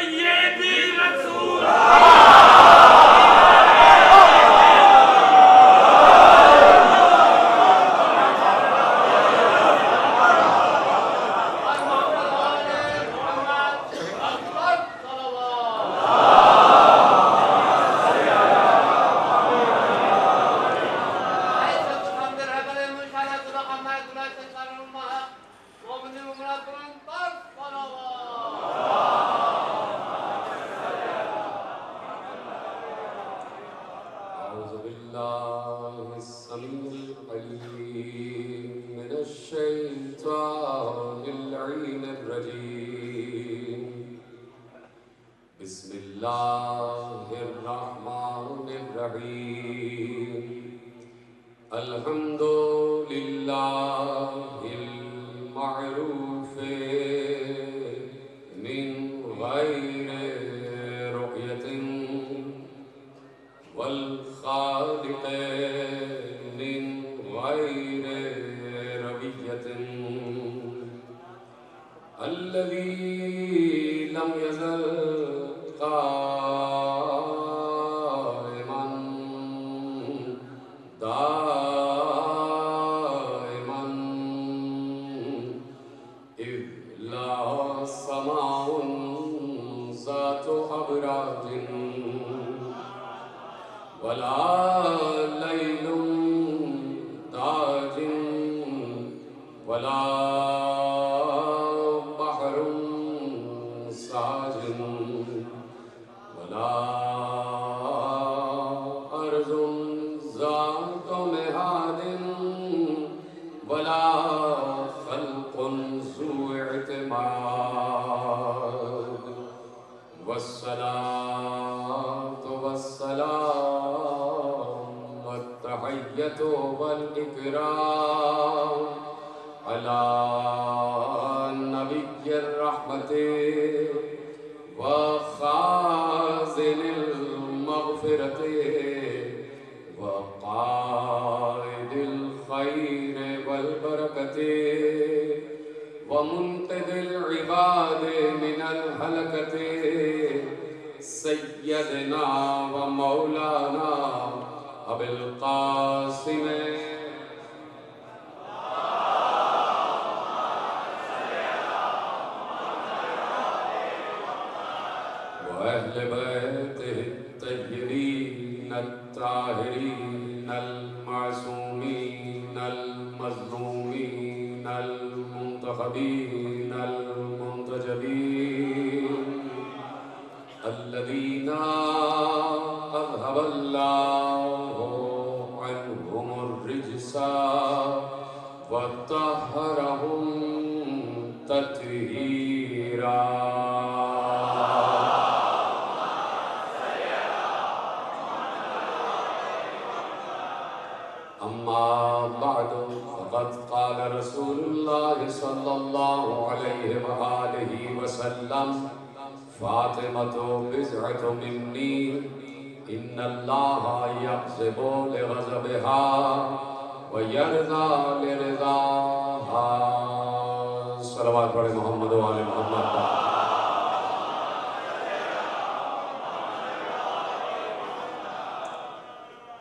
سیدی رسول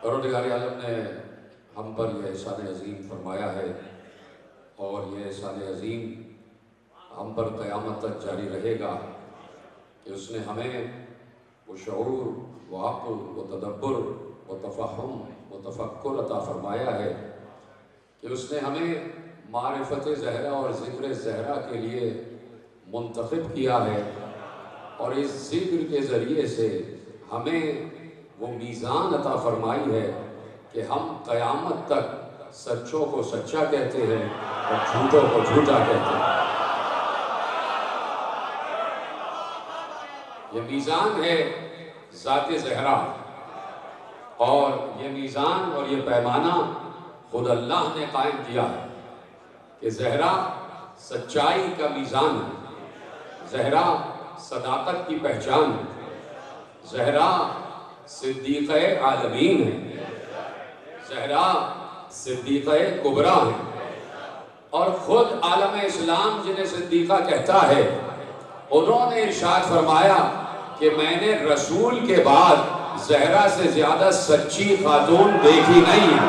پروردگار عالم نے ہم پر یہ احسان عظیم فرمایا ہے اور یہ احسان عظیم ہم پر قیامت تک جاری رہے گا کہ اس نے ہمیں وہ شعور، وہ عقل، وہ تدبر، وہ تفہم، وہ تفکر عطا فرمایا ہے کہ اس نے ہمیں معرفت زہرا اور ذکر زہرا کے لیے منتخب کیا ہے، اور اس ذکر کے ذریعے سے ہمیں وہ میزان عطا فرمائی ہے کہ ہم قیامت تک سچوں کو سچا کہتے ہیں اور جھوٹوں کو جھوٹا کہتے ہیں۔ یہ میزان ہے ذات زہرا، اور یہ میزان اور یہ پیمانہ خود اللہ نے قائم کیا ہے کہ زہرا سچائی کا میزان ہے، زہرا صداقت کی پہچان ہے، زہرا صدیقہ عالمین ہے، زہرا صدیقہ کبریٰ ہے، اور خود عالم اسلام جنہیں صدیقہ کہتا ہے انہوں نے ارشاد فرمایا کہ میں نے رسول کے بعد زہرا سے زیادہ سچی خاتون دیکھی نہیں ہے۔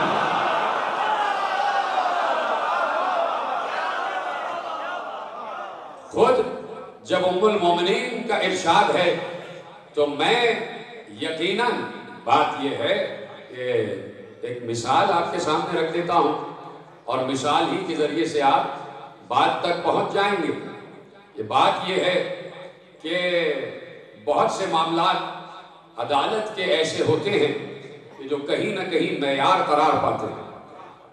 خود جب ام المومنین کا ارشاد ہے تو میں یقیناً بات یہ ہے کہ ایک مثال آپ کے سامنے رکھ دیتا ہوں اور مثال ہی کے ذریعے سے آپ بات تک پہنچ جائیں گے۔ یہ بات یہ ہے کہ بہت سے معاملات عدالت کے ایسے ہوتے ہیں کہ جو کہیں نہ کہیں معیار قرار پاتے ہیں،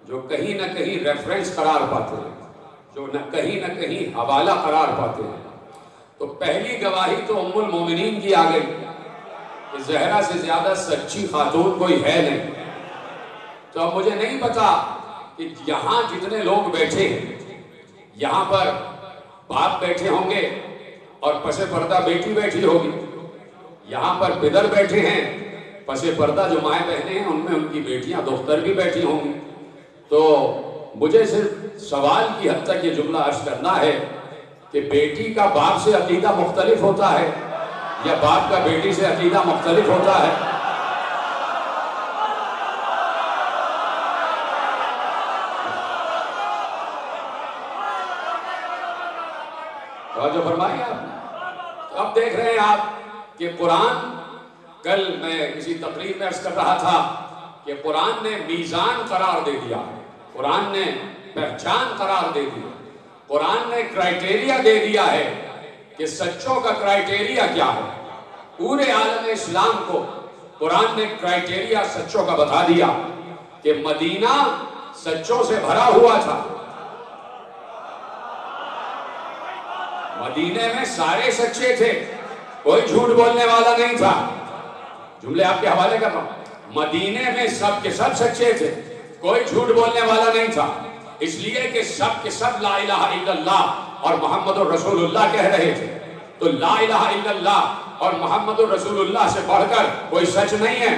جو کہیں نہ کہیں ریفرنس قرار پاتے ہیں، جو کہیں نہ کہیں حوالہ قرار پاتے ہیں۔ تو پہلی گواہی تو ام المومنین کی آ گئی کہ زہرا سے زیادہ سچی خاتون کوئی ہے نہیں۔ تو اب مجھے نہیں پتا کہ یہاں جتنے لوگ بیٹھے ہیں، یہاں پر باپ بیٹھے ہوں گے اور پس پردہ بیٹی بیٹھی ہوگی، یہاں پر پدر بیٹھے ہیں، پس پردہ جو مائیں بہنیں ہیں ان میں ان کی بیٹیاں دختر بھی بیٹھی ہوں گی۔ تو مجھے صرف سوال کی حد تک یہ جملہ عرض کرنا ہے کہ بیٹی کا باپ سے عقیدہ مختلف ہوتا ہے یا باپ کا بیٹی سے عقیدہ مختلف ہوتا ہے؟ جو فرمائی آپ نے، اب دیکھ رہے ہیں آپ کہ قرآن، کل میں کسی تقریر میں عرض کر رہا تھا کہ قرآن نے میزان قرار دے دیا، قرآن نے پہچان قرار دے دیا، قرآن نے کرائیٹیریا دے دیا ہے کہ سچوں کا کرائیٹیریا کیا ہے۔ پورے عالم اسلام کو قرآن نے کرائیٹیریا سچوں کا بتا دیا کہ مدینہ سچوں سے بھرا ہوا تھا، مدینے میں سارے سچے تھے، کوئی جھوٹ بولنے والا نہیں تھا۔ جملے آپ کے حوالے کر رہا ہوں، مدینے میں سب کے سب سچے تھے، کوئی جھوٹ بولنے والا نہیں تھا، اس لیے کہ سب کے سب لا الہ الا اللہ اور محمد الرسول اللہ کہہ رہے تھے۔ تو لا الہ الا اللہ اور محمد الرسول اللہ سے بڑھ کر کوئی سچ نہیں ہے۔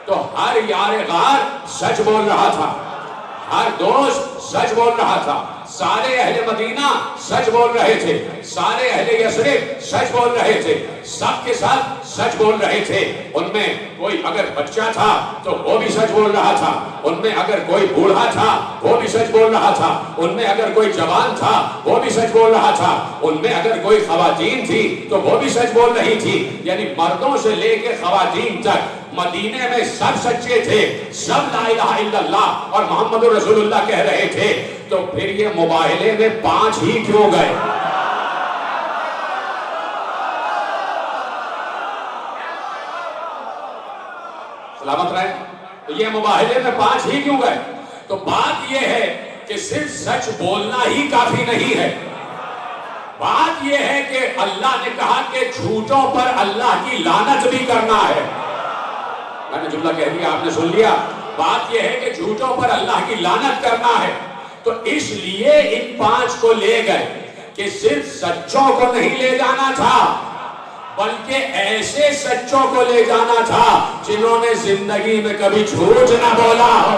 تو ہر یار غار سچ بول رہا تھا، ہر دوست سچ بول رہا تھا، سارے اہل مدینہ سچ بول رہے تھے، سارے اہل یثرب سچ بول رہے تھے، سب کے ساتھ سچ بول رہے تھے۔ ان میں کوئی اگر بچہ تھا تو وہ بھی سچ بول رہا تھا، ان میں اگر کوئی بوڑھا تھا وہ بھی سچ بول رہا تھا، ان میں اگر کوئی جوان تھا وہ بھی سچ بول رہا تھا، ان میں اگر کوئی خواتین تھی تو وہ بھی سچ بول رہی تھی۔ یعنی مردوں سے لے کے خواتین تک مدینے میں سب سچے تھے، سب لا الہ الا اللہ اور محمد رسول اللہ کہہ رہے تھے۔ تو پھر یہ مباہلے میں 5 ہی کیوں گئے؟ سلامت رہے۔ تو یہ مباہلے میں 5 ہی کیوں گئے؟ تو بات یہ ہے کہ صرف سچ بولنا ہی کافی نہیں ہے، بات یہ ہے کہ اللہ نے کہا کہ جھوٹوں پر اللہ کی لعنت بھی کرنا ہے۔ میں نے جملہ کہہ دیا، آپ نے سن لیا۔ بات یہ ہے کہ جھوٹوں پر اللہ کی لعنت کرنا ہے۔ تو اس لیے ان 5 کو لے گئے کہ صرف سچوں کو نہیں لے جانا تھا، بلکہ ایسے سچوں کو لے جانا تھا جنہوں نے زندگی میں کبھی جھوٹ نہ بولا ہو۔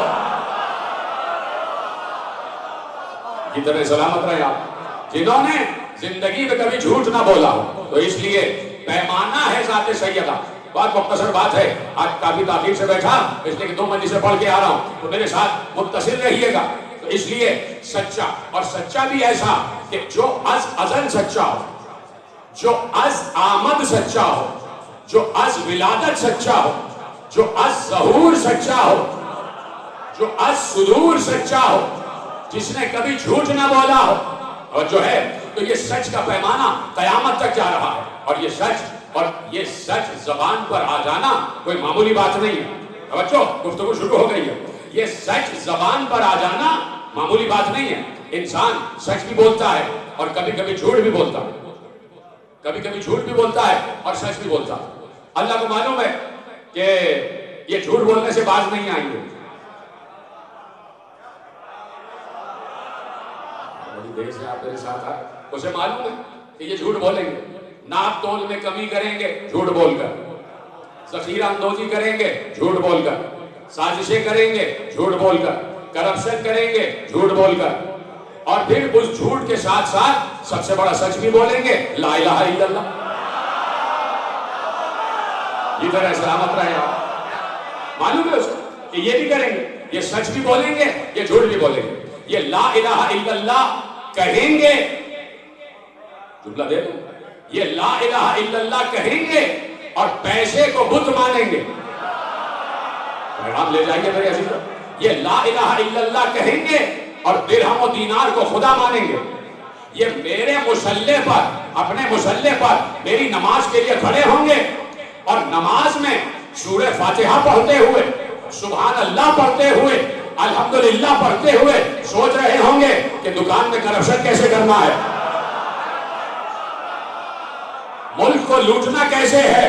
کتنے سلامت رہے آپ، جنہوں نے زندگی میں کبھی جھوٹ نہ بولا ہو۔ تو اس لیے پیمانہ ہے ذات سیدہ۔ بات مختصر بات ہے، آج کافی تاخیر سے بیٹھا اس لیے کہ 2 مجلسیں پڑھ کے آ رہا ہوں، تو میرے ساتھ متصل رہیے گا۔ تو اس لیے سچا، اور سچا بھی ایسا کہ جو از ازل سچا ہو، جو از آمد سچا ہو، جو از ولادت سچا ہو، جو از ظہور سچا ہو، جو از صدور سچا ہو، جس نے کبھی جھوٹ نہ بولا ہو، اور جو ہے تو یہ سچ کا پیمانہ قیامت تک جا رہا ہے۔ اور یہ سچ زبان پر آ جانا کوئی معمولی بات نہیں ہے۔ بچوں گفتگو شروع ہو گئی ہے۔ یہ سچ زبان پر آ جانا معمولی بات نہیں ہے۔ انسان سچ بھی بولتا ہے اور کبھی کبھی جھوٹ بھی بولتا ہے، کبھی کبھی جھوٹ بھی بولتا ہے اور سچ بھی بولتا ہے۔ اللہ کو معلوم ہے کہ یہ جھوٹ بولنے سے باز نہیں آئیں گے۔ بڑی دیر سے آپ میرے ساتھ آئے، اسے معلوم ہے کہ یہ جھوٹ بولیں گے، ناپ تول میں کمی کریں گے جھوٹ بول کر، ذخیرہ اندوزی کریں گے جھوٹ بول کر، سازشیں کریں گے جھوٹ بول کر، کرپشن کریں گے جھوٹ بول کر، اور پھر اس جھوٹ کے ساتھ ساتھ سب سے بڑا سچ بھی بولیں گے لا الہ الا اللہ. ادھر ہے سلامت رہے آپ. معلوم ہے اس کو کہ یہ بھی کریں گے, یہ سچ بھی بولیں گے, یہ جھوٹ بھی بولیں گے. یہ لا الہ الا اللہ کہیں گے, جملہ دے دو, یہ لا الہ الا اللہ کہیں گے اور پیسے کو بت مانیں گے. پیغام لے جائیں گے میرے عزیزو. یہ لا الہ الا اللہ کہیں گے اور درہم و دینار کو خدا مانیں گے. یہ میرے مصلی پر, اپنے مصلی پر میری نماز کے لیے کھڑے ہوں گے اور نماز میں سورہ فاتحہ پڑھتے ہوئے, سبحان اللہ پڑھتے ہوئے, الحمدللہ پڑھتے ہوئے سوچ رہے ہوں گے کہ دکان میں کرپشن کیسے کرنا ہے, ملک کو لوٹنا کیسے ہے.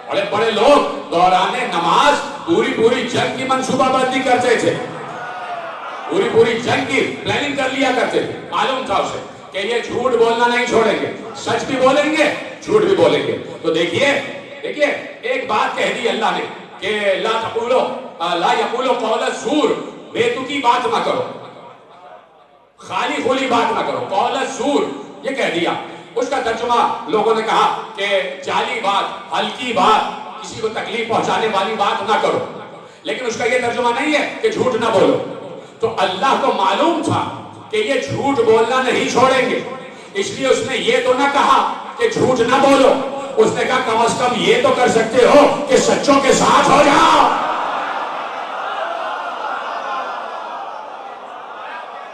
بڑے بڑے لوگ دوران نماز پوری جنگ کی منصوبہ بندی کرتے تھے, پوری جنگ کی پلاننگ کر لیا کرتے تھے. معلوم تھا اسے کہ یہ جھوٹ بولنا نہیں چھوڑیں گے, سچ بھی بولیں گے, جھوٹ بھی بولیں گے. تو دیکھیے ایک بات کہہ دی اللہ نے کہ لا یقولوا قول الزور, بیتوکی بات نہ کرو, خالی خولی بات نہ کرو. قول الزور یہ کہہ دیا. اس کا ترجمہ لوگوں نے کہا کہ جعلی بات, ہلکی بات, کسی کو تکلیف پہنچانے والی بات نہ کرو. لیکن اس کا یہ ترجمہ نہیں ہے کہ جھوٹ نہ بولو. تو اللہ کو معلوم تھا کہ یہ جھوٹ بولنا نہیں چھوڑیں گے, اس لیے اس نے یہ تو نہ کہا کہ جھوٹ نہ بولو, اس نے کہا کم از کم یہ تو کر سکتے ہو کہ سچوں کے ساتھ ہو جاؤ.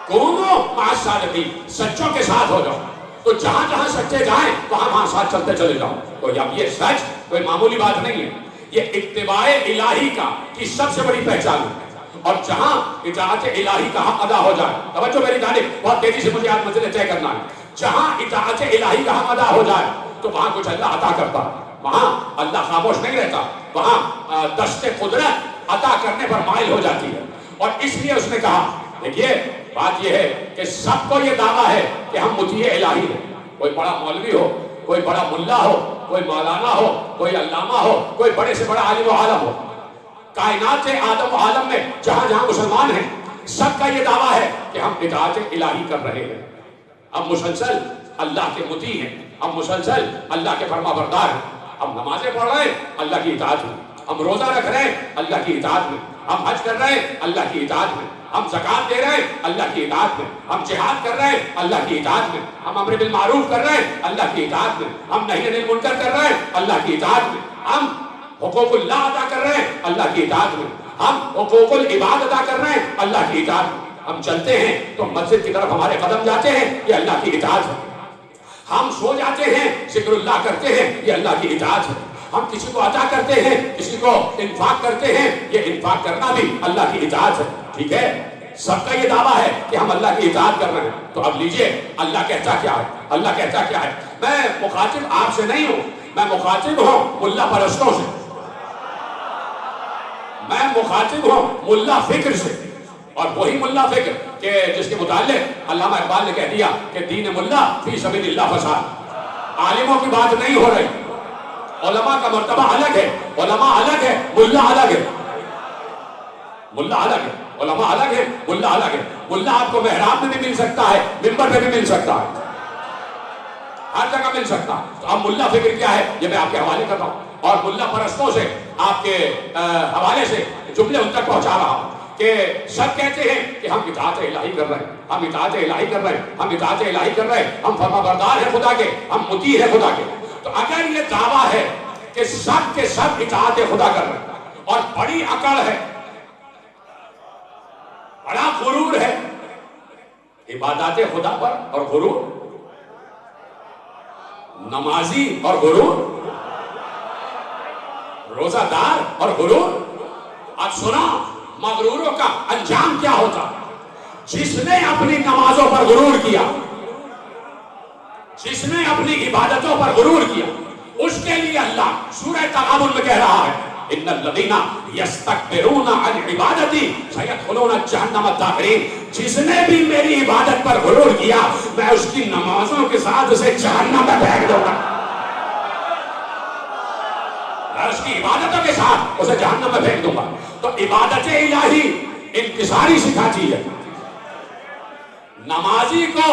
کونوا مع الصادقین, سچوں کے ساتھ ہو جاؤ. تو جہاں جہاں سچے جائیں وہاں ساتھ چلتے چلے جاؤ. تو اب یہ سچ کوئی معمولی بات نہیں ہے, یہ اتباع الہی کی سب سے بڑی پہچان ہے. اور جہاں اطاعت الہی کا حق ادا ہو جائے, توجہ میری جانب, بہت تیزی سے مجھے آج منزلیں طے کرنا ہے. جہاں اطاعت الہی کا حق ادا ہو جائے تو وہاں کچھ اللہ عطا کرتا ہے, وہاں اللہ خاموش نہیں رہتا, وہاں دست قدرت عطا کرنے پر مائل ہو جاتی ہے. اور اس لیے اس نے کہا, دیکھیے بات یہ ہے کہ سب کو یہ دعویٰ ہے کہ ہم مطیع الہی ہیں. کوئی بڑا مولوی ہو, کوئی بڑا ملا ہو, کوئی مولانا ہو, کوئی علامہ ہو, کوئی بڑے سے بڑا عالم و عالم ہو, کائنات سے آدم و عالم میں جہاں جہاں مسلمان ہیں, سب کا یہ دعویٰ ہے کہ ہم اطاعت الہی کر رہے ہیں. ہم مسلسل اللہ کے مطیع ہیں, ہم مسلسل اللہ کے فرما بردار ہیں. ہم نمازیں پڑھ رہے ہیں اللہ کی اطاعت میں, ہم روزہ رکھ رہے ہیں اللہ کی اطاعت میں, ہم حج کر رہے ہیں اللہ کی اطاعت میں, ہم زکات دے رہے ہیں اللہ کی اطاعت میں, ہم جہاد کر رہے ہیں اللہ کی اطاعت میں, ہم امر بالمعروف کر رہے ہیں اللہ کی اطاعت میں, ہم نہی عن المنکر کر رہے ہیں اللہ کی اطاعت میں, ہم حقوق اللہ ادا کر رہے ہیں اللہ کی اطاعت میں, ہم حقوق العباد ادا کر رہے ہیں اللہ کی اطاعت میں. ہم چلتے ہیں تو مسجد کی طرف ہمارے قدم جاتے ہیں, یہ اللہ کی اطاعت ہے. ہم سو جاتے ہیں, ذکر اللہ کرتے ہیں, یہ اللہ کی اطاعت ہے. ہم کسی کو عطا کرتے ہیں, کسی کو انفاق کرتے ہیں, یہ انفاق کرنا بھی اللہ کی اطاعت ہے. ٹھیک ہے, سب کا یہ دعویٰ ہے کہ ہم اللہ کی اطاعت کر رہے ہیں. تو اب لیجئے اللہ کہتا کیا ہے, اللہ کہتا کیا ہے. میں مخاطب آپ سے نہیں ہوں, میں مخاطب ہوں ملا پرستوں سے, میں مخاطب ہوں ملا فکر سے. اور وہی ملا فکر کہ جس کے متعلق علامہ اقبال نے کہہ دیا کہ دین ملا فی سبیل اللہ فساد. عالموں کی بات نہیں ہو رہی, علماء کا مرتبہ الگ ہے, علماء الگ ہے, ملا الگ ہے. ملا الگ ہے, علماء الگ ہے, ملا الگ ہے. ملا آپ کو محراب میں بھی مل سکتا ہے, منبر میں بھی مل سکتا ہے, ہر جگہ مل سکتا ہے. تو اب ملا فکر کیا ہے یہ میں آپ کے حوالے کر رہا ہوں, اور ملا پرستوں سے آپ کے حوالے سے جملے ان تک پہنچا رہا ہوں کہ سب کہتے ہیں کہ ہم اطاعت الہی کر رہے ہیں, ہم اطاعت الہی کر رہے ہیں, ہم اطاعت الہی کر رہے ہیں, ہم فرما بردار ہیں خدا کے, ہم مطیع ہیں خدا کے. تو اگر یہ دعویٰ ہے کہ سب کے سب اطاعت خدا کر رہے ہیں, اور بڑی اکڑ ہے, بڑا غرور ہے عبادات خدا پر, اور غرور نمازی اور غرور روزہ دار اور غرور. اب سنا مغروروں کا انجام کیا ہوتا. جس نے اپنی نمازوں پر غرور کیا, جس نے اپنی عبادتوں پر غرور کیا, اس کے لیے اللہ سورہ تغابن میں کہہ رہا ہے ان الذین یستکبرون عن عبادتی سیدخلون جہنم داخرین. جس نے بھی میری عبادت پر غرور کیا میں اس کی نمازوں کے ساتھ اسے جہنم میں پھینک دوں گا, اس کی عبادتوں کے ساتھ اسے جہنم میں پھینک دوں گا. تو عبادت الہی انکساری سکھاتی ہے, نمازی کو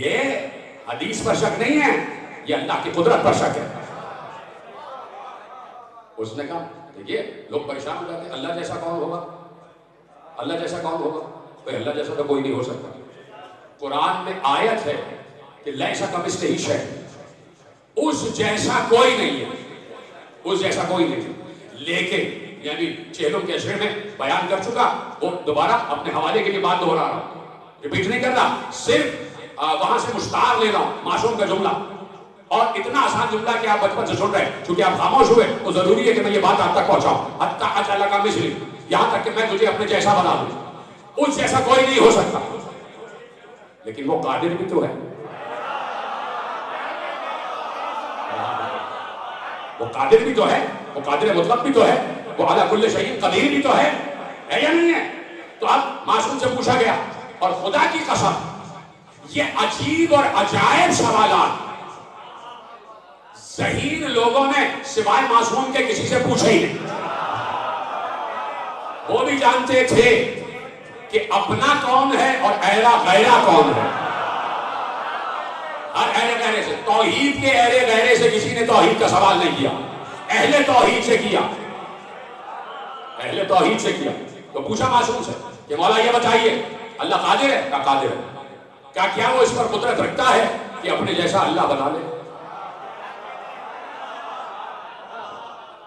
یہ حدیث پر شک نہیں ہے، یہ اللہ کی قدرت پر شک ہے۔ اس نے کہا دیکھیے لوگ پریشان ہو جاتے ہیں، اللہ جیسا کون ہوگا، اللہ جیسا کون ہوگا؟ بھئی اللہ جیسا تو کوئی نہیں ہو سکتا۔ قرآن میں آیت ہے کہ لیسا کمثلہ شیء، اس جیسا کوئی نہیں ہے، اس جیسا کوئی نہیں ہے۔ لیکن یعنی چہلوں کے اشرے میں بیان کر چکا، وہ دوبارہ اپنے حوالے کے لیے بات دہرا رہا ہوں، ریپیٹ نہیں کر رہا، صرف وہاں سے مشتار لے رہا ہوں، معصوم کا جملہ، اور اتنا آسان جملہ کہ آپ بچپن سے سن رہے ہیں، چونکہ آپ خاموش ہوئے تو ضروری ہے کہ میں یہ بات آپ تک پہنچاؤں۔ حتی اجعل کا مثلی، یہاں تک کہ میں تجھے اپنے جیسا بنا دوں، اس جیسا کوئی نہیں ہو سکتا، لیکن وہ قادر بھی تو ہے، وہ قادر بھی تو ہے، وہ قادر مطلق بھی تو ہے، وہ علی کل شیء قدیر بھی تو ہے یا نہیں ہے؟ تو اب معصوم سے پوچھا گیا، اور خدا کی قسم یہ عجیب اور عجائب سوالات ذہین لوگوں نے سوائے معصوم کے کسی سے پوچھے ہی نہیں۔ وہ بھی جانتے تھے کہ اپنا کون ہے اور ایرا غیرہ کون ہے، ہر ایرے غیرے سے، توحید کے ایرے غیرے سے کسی نے توحید کا سوال نہیں کیا، اہل توحید سے کیا، اہل توحید سے کیا۔ تو پوچھا معصوم سے کہ مولا یہ بتائیے اللہ قادر ہے؟ کہا قادر ہے۔ کیا وہ اس پر قدرت رکھتا ہے کہ اپنے جیسا اللہ بنا لے؟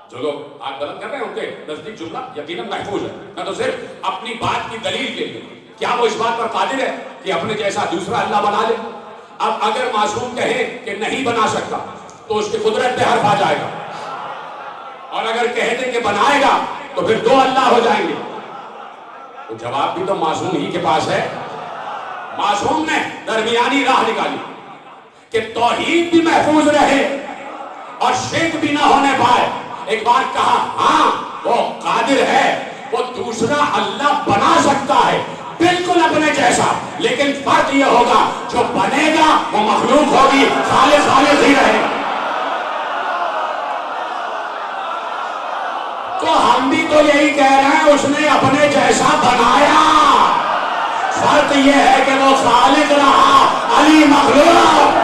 جو لوگ آج بلند کر رہے ہیں ان کے نزدیک جملہ یقیناً محفوظ ہے، میں تو صرف اپنی بات کی دلیل کے لیے، کیا وہ اس بات پر قادر ہے کہ اپنے جیسا دوسرا اللہ بنا لے؟ اب اگر معصوم کہے کہ نہیں بنا سکتا تو اس کی قدرت پہ حرف آ جائے گا، اور اگر کہہ دے کہ بنائے گا تو پھر دو اللہ ہو جائیں گے۔ تو جواب بھی تو معصوم ہی کے پاس ہے۔ معصوم نے درمیانی راہ نکالی کہ توحید بھی محفوظ رہے اور شرک بھی نہ ہونے پائے۔ ایک بار کہا ہاں وہ قادر ہے، وہ دوسرا اللہ بنا سکتا ہے بالکل اپنے جیسا، لیکن فرق یہ ہوگا جو بنے گا وہ مخلوق ہوگی، خالق خالق ہی رہے گا۔ تو ہم بھی تو یہی کہہ رہے ہیں اس نے اپنے جیسا بنایا، فرق یہ ہے کہ وہ خالق رہا، علی مخلوق۔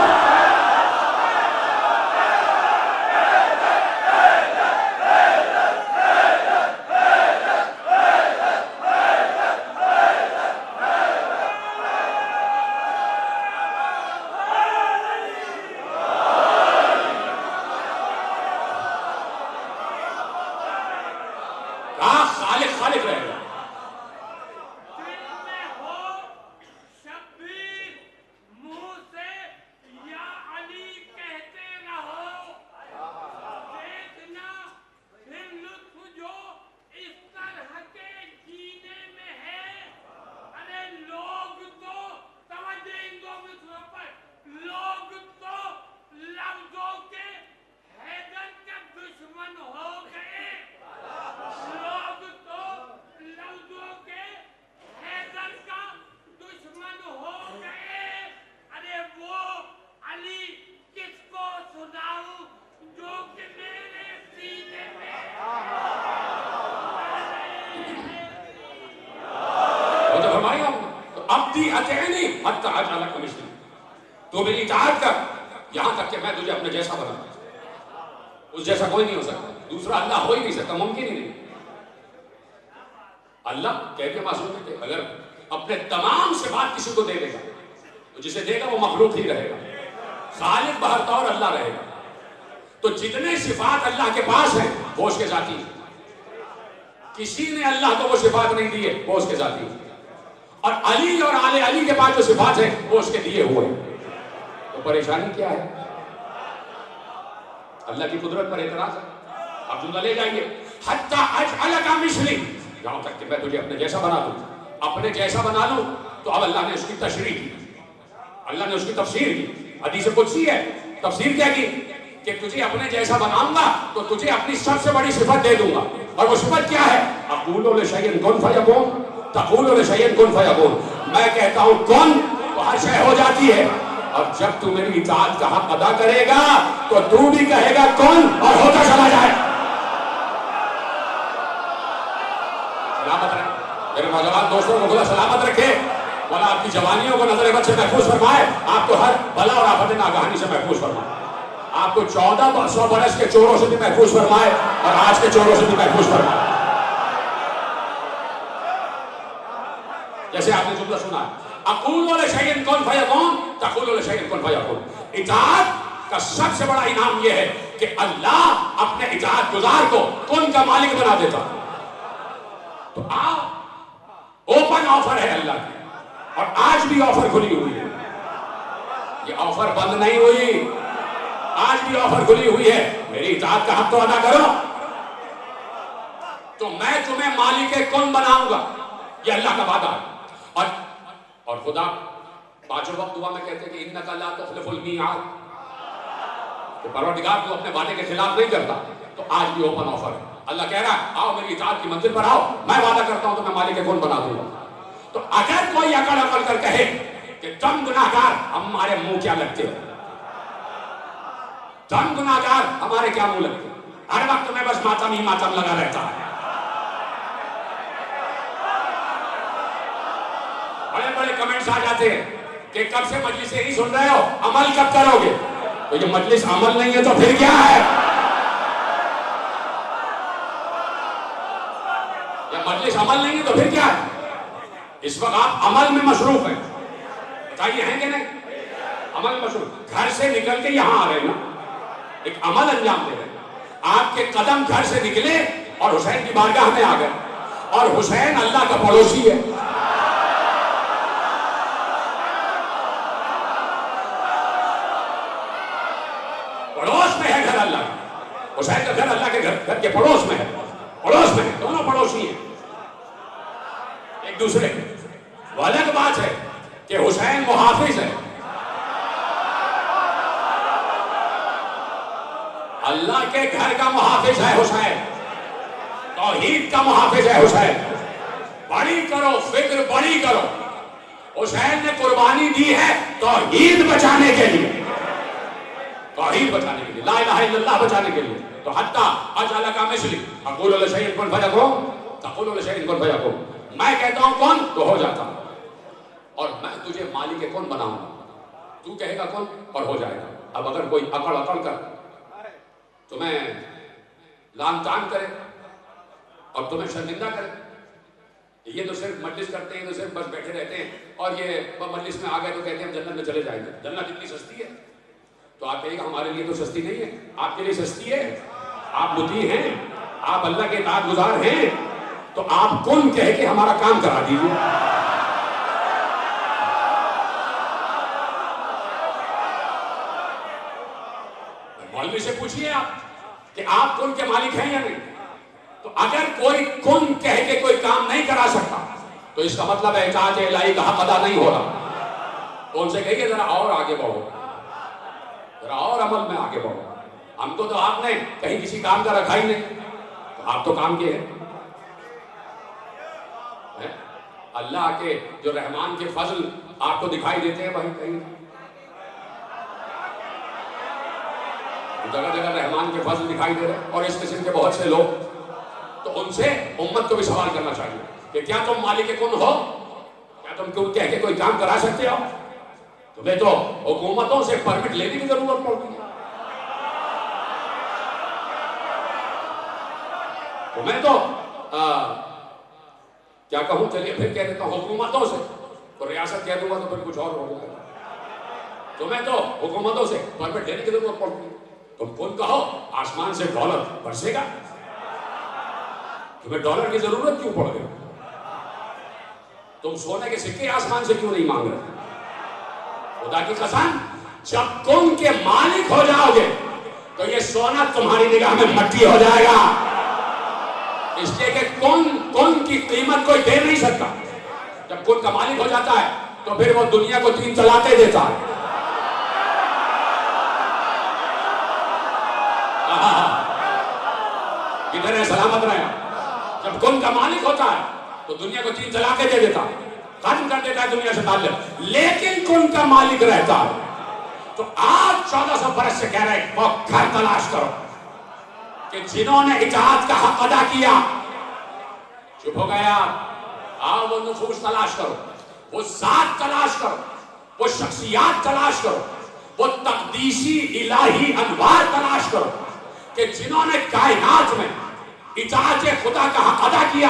تو میری اطاعت کر یہاں تک کہ میں تجھے اپنے جیسا بنا، اس جیسا کوئی نہیں ہو سکتا، دوسرا اللہ ہو ہی نہیں سکتا، ممکن ہی نہیں۔ اللہ کہہ کے معصوم ہے کہ اگر اپنے تمام صفات کسی کو دے دے گا تو جسے دے گا وہ مخلوق ہی رہے گا، خالق بہر طور اللہ رہے گا۔ تو جتنے صفات اللہ کے پاس ہیں وہ اس کے ذاتی ہیں، کسی نے اللہ کو وہ صفات نہیں دیے وہ اس کے ذاتی ہیں، اور علی اور آل علی کے پاس جو صفات ہیں وہ اس کے دیے ہوئے ہیں۔ تو پریشانی کیا ہے؟ اللہ کی قدرت پر اعتراض ہے۔ آپ جملہ لے جائیے، حتی اجعل کا مثلی، یہاں تک کہ میں تجھے اپنے جیسا بنا دوں، اپنے جیسا بنا لوں۔ تو اب اللہ نے اس کی تشریح کی، اللہ نے اس کی تفسیر کی، حدیث قدسی ہے، تفسیر کیا کی کہ تجھے اپنے جیسا بناؤں گا تو تجھے اپنی سب سے بڑی صفت دے دوں گا، اور وہ صفت کیا ہے؟ اقول لشیء کن فیکون، تقول لشیء کن فیکون، میں کہتا ہوں کن تو ہر شے ہو جاتی ہے، اور جب تو میری اطاعت کا حق ادا کرے گا تو تو بھی کہے گا کن اور ہوتا چلا جائے۔ سلامت رہے میرے نوجوان دوستوں کو، خدا سلامت رکھے۔ مولا آپ کی جوانیوں کو نظر بد سے محفوظ فرمائے، آپ کو ہر بلا اور آفت ناگہانی سے محفوظ فرمائے، آپ کو 1400 برس کے چوروں سے بھی محفوظ فرمائے اور آج کے چوروں سے بھی محفوظ فرمائے۔ جیسے آپ نے جملہ سنا ہے، اقول لشیء کن فیکون تقول لشیء کن فیکون۔ اطاعت کا سب سے بڑا انعام یہ ہے کہ اللہ اپنے اطاعت گزار کو کن کا مالک بنا دیتا۔ تو آپ اوپن آفر ہے اللہ کی، اور آج بھی آفر کھلی ہوئی ہے، یہ آفر بند نہیں ہوئی، آج بھی آفر کھلی ہوئی ہے، میری اطاعت کا حق تو ادا کرو تو میں تمہیں مالک کن بناؤں گا، یہ اللہ کا وعدہ ہے۔ اور خدا پانچوں وقت دعا میں کہتے ہیں کہ انک لا تخلف المیعاد، کہ پروردگار تو اپنے وعدے کے خلاف نہیں کرتا۔ تو آج بھی اوپن آفر ہے، اللہ کہہ رہا ہے آؤ میری اطاعت کی منزل پر آؤ، میں وعدہ کرتا ہوں تو میں مالک کن بنا دوں گا۔ تو اگر کوئی عقل کر کہے کہ تم گناہگار ہمارے منہ کیا لگتے ہو، تم گناہگار ہمارے کیا منہ لگتے ہو، ہر وقت میں بس ماتم ہی ماتم لگا رہتا ہے، بڑے بڑے کمنٹس آ جاتے ہیں کہ کب سے مجلس نہیں سن رہے ہو، عمل کب کرو گے؟ تو یہ مجلس عمل نہیں ہے تو پھر کیا ہے؟ یہ مجلس عمل نہیں ہے تو پھر کیا ہے؟ اس وقت آپ عمل میں مصروف ہیں، بتائیے ہیں کہ نہیں؟ عمل میں مصروف، گھر سے نکل کے یہاں آ رہے ہیں نا، ایک عمل انجام دے رہے ہیں، آپ کے قدم گھر سے نکلے اور حسین کی بارگاہ میں آ گئے، اور حسین اللہ کا پڑوسی ہے۔ پڑوس میں ہے گھر اللہ کا، حسین کا گھر اللہ کے گھر کے پڑوس میں ہے، پڑوس میں ہے، دونوں پڑوسی ہیں ایک دوسرے کے۔ وہ الگ بات ہے کہ حسین محافظ ہے، اللہ کے گھر کا محافظ ہے حسین، توحید کا محافظ ہے حسین۔ بڑی کرو فکر، بڑی کرو، حسین نے قربانی دی ہے توحید بچانے کے لیے، توحید بچانے کے لیے، لا الہ الا اللہ بچانے کے لیے۔ تو حتی اجعلک مثلی اقول لشیء کن فیکون تقول لشیء کن فیکون، میں کہتا ہوں کون تو ہو جاتا ہوں، اور میں تجھے مالک کن بناؤں گا، تو کہے گا کن اور ہو جائے گا۔ اب اگر کوئی اکڑ کر تمہیں لان تان کرے اور تمہیں شرمندہ کرے، یہ تو صرف مجلس کرتے ہیں، تو صرف بس بیٹھے رہتے ہیں، اور یہ مجلس میں آ گئے تو کہتے ہیں ہم جنت میں چلے جائیں گے، جنت اتنی سستی ہے؟ تو آپ کہیے گا ہمارے لیے تو سستی نہیں ہے، آپ کے لیے سستی ہے، آپ مطیع ہیں، آپ اللہ کے اطاعت گزار ہیں، تو آپ کن کہہ کے ہمارا کام کرا دیجیے۔ مولوی سے پوچھئے آپ کہ آپ کن کے مالک ہیں یا نہیں؟ تو اگر کوئی کن کہہ کے کوئی کام نہیں کرا سکتا تو اس کا مطلب ہے اطاعت الہی کا حق ادا نہیں ہو رہا۔ تو ان سے کہیے ذرا اور آگے بڑھو، ذرا اور عمل میں آگے بڑھو، ہم کو تو آپ نے کہیں کسی کام کا رکھا ہی نہیں، تو آپ تو کام کے ہیں۔ اللہ کے جو رحمان کے فضل آپ کو دکھائی دیتے ہیں بھائی، کہیں جگہ جگہ رحمان کے فضل دکھائی دے رہے ہیں، اور اس قسم کے بہت سے لوگ، تو ان سے امت کو بھی سوال کرنا چاہیے کہ کیا تم مالک کن ہو؟ کیا تم کیوں کہہ کے کوئی کام کرا سکتے ہو؟ تمہیں تو حکومتوں سے پرمٹ لینے کی ضرورت پڑتی ہے، تمہیں تو کیا کہوں، چلیے پھر کہہ دیتا ہوں حکومتوں سے، تو ریاست کہہ دوں گا تو پھر کچھ اور ہو جائے گا، تمہیں تو حکومتوں سے پرمٹ لینے کی ضرورت پڑتی ہے، تم کن کہو، آسمان سے ڈالر برسے گا، تمہیں ڈالر کی ضرورت کیوں پڑ گئی؟ تم سونے کے سکے آسمان سے کیوں نہیں مانگ رہے؟ خدا کی قسم، جب کن کے مالک ہو جاؤ گے تو یہ سونا تمہاری نگاہ میں مٹی ہو جائے گا، اس لیے کہ کن کی قیمت کوئی دے نہیں سکتا۔ جب کن کا مالک ہو جاتا ہے تو پھر وہ دنیا کو تین طلاقیں دیتا ہے۔ کدھر ہے؟ سلامت رہے۔ جب کن کا مالک ہوتا ہے تو دنیا کو تین طلاقیں دے دیتا ہے، ختم کر دیتا ہے دنیا سے تعلق۔ لیکن کن کا مالک رہتا ہے تو آج 1400 برس سے کہہ رہے ہیں وہ گھر تلاش کرو کہ جنہوں نے اطاعت کا حق ادا کیا، چپ ہو گیا، آؤ وہ نفوس تلاش کرو وہ ذات تلاش کرو، وہ شخصیات تلاش کرو، وہ تقدیسی الہی انوار تلاش کرو کہ جنہوں نے کائنات میں اطاعت خدا کا حق ادا کیا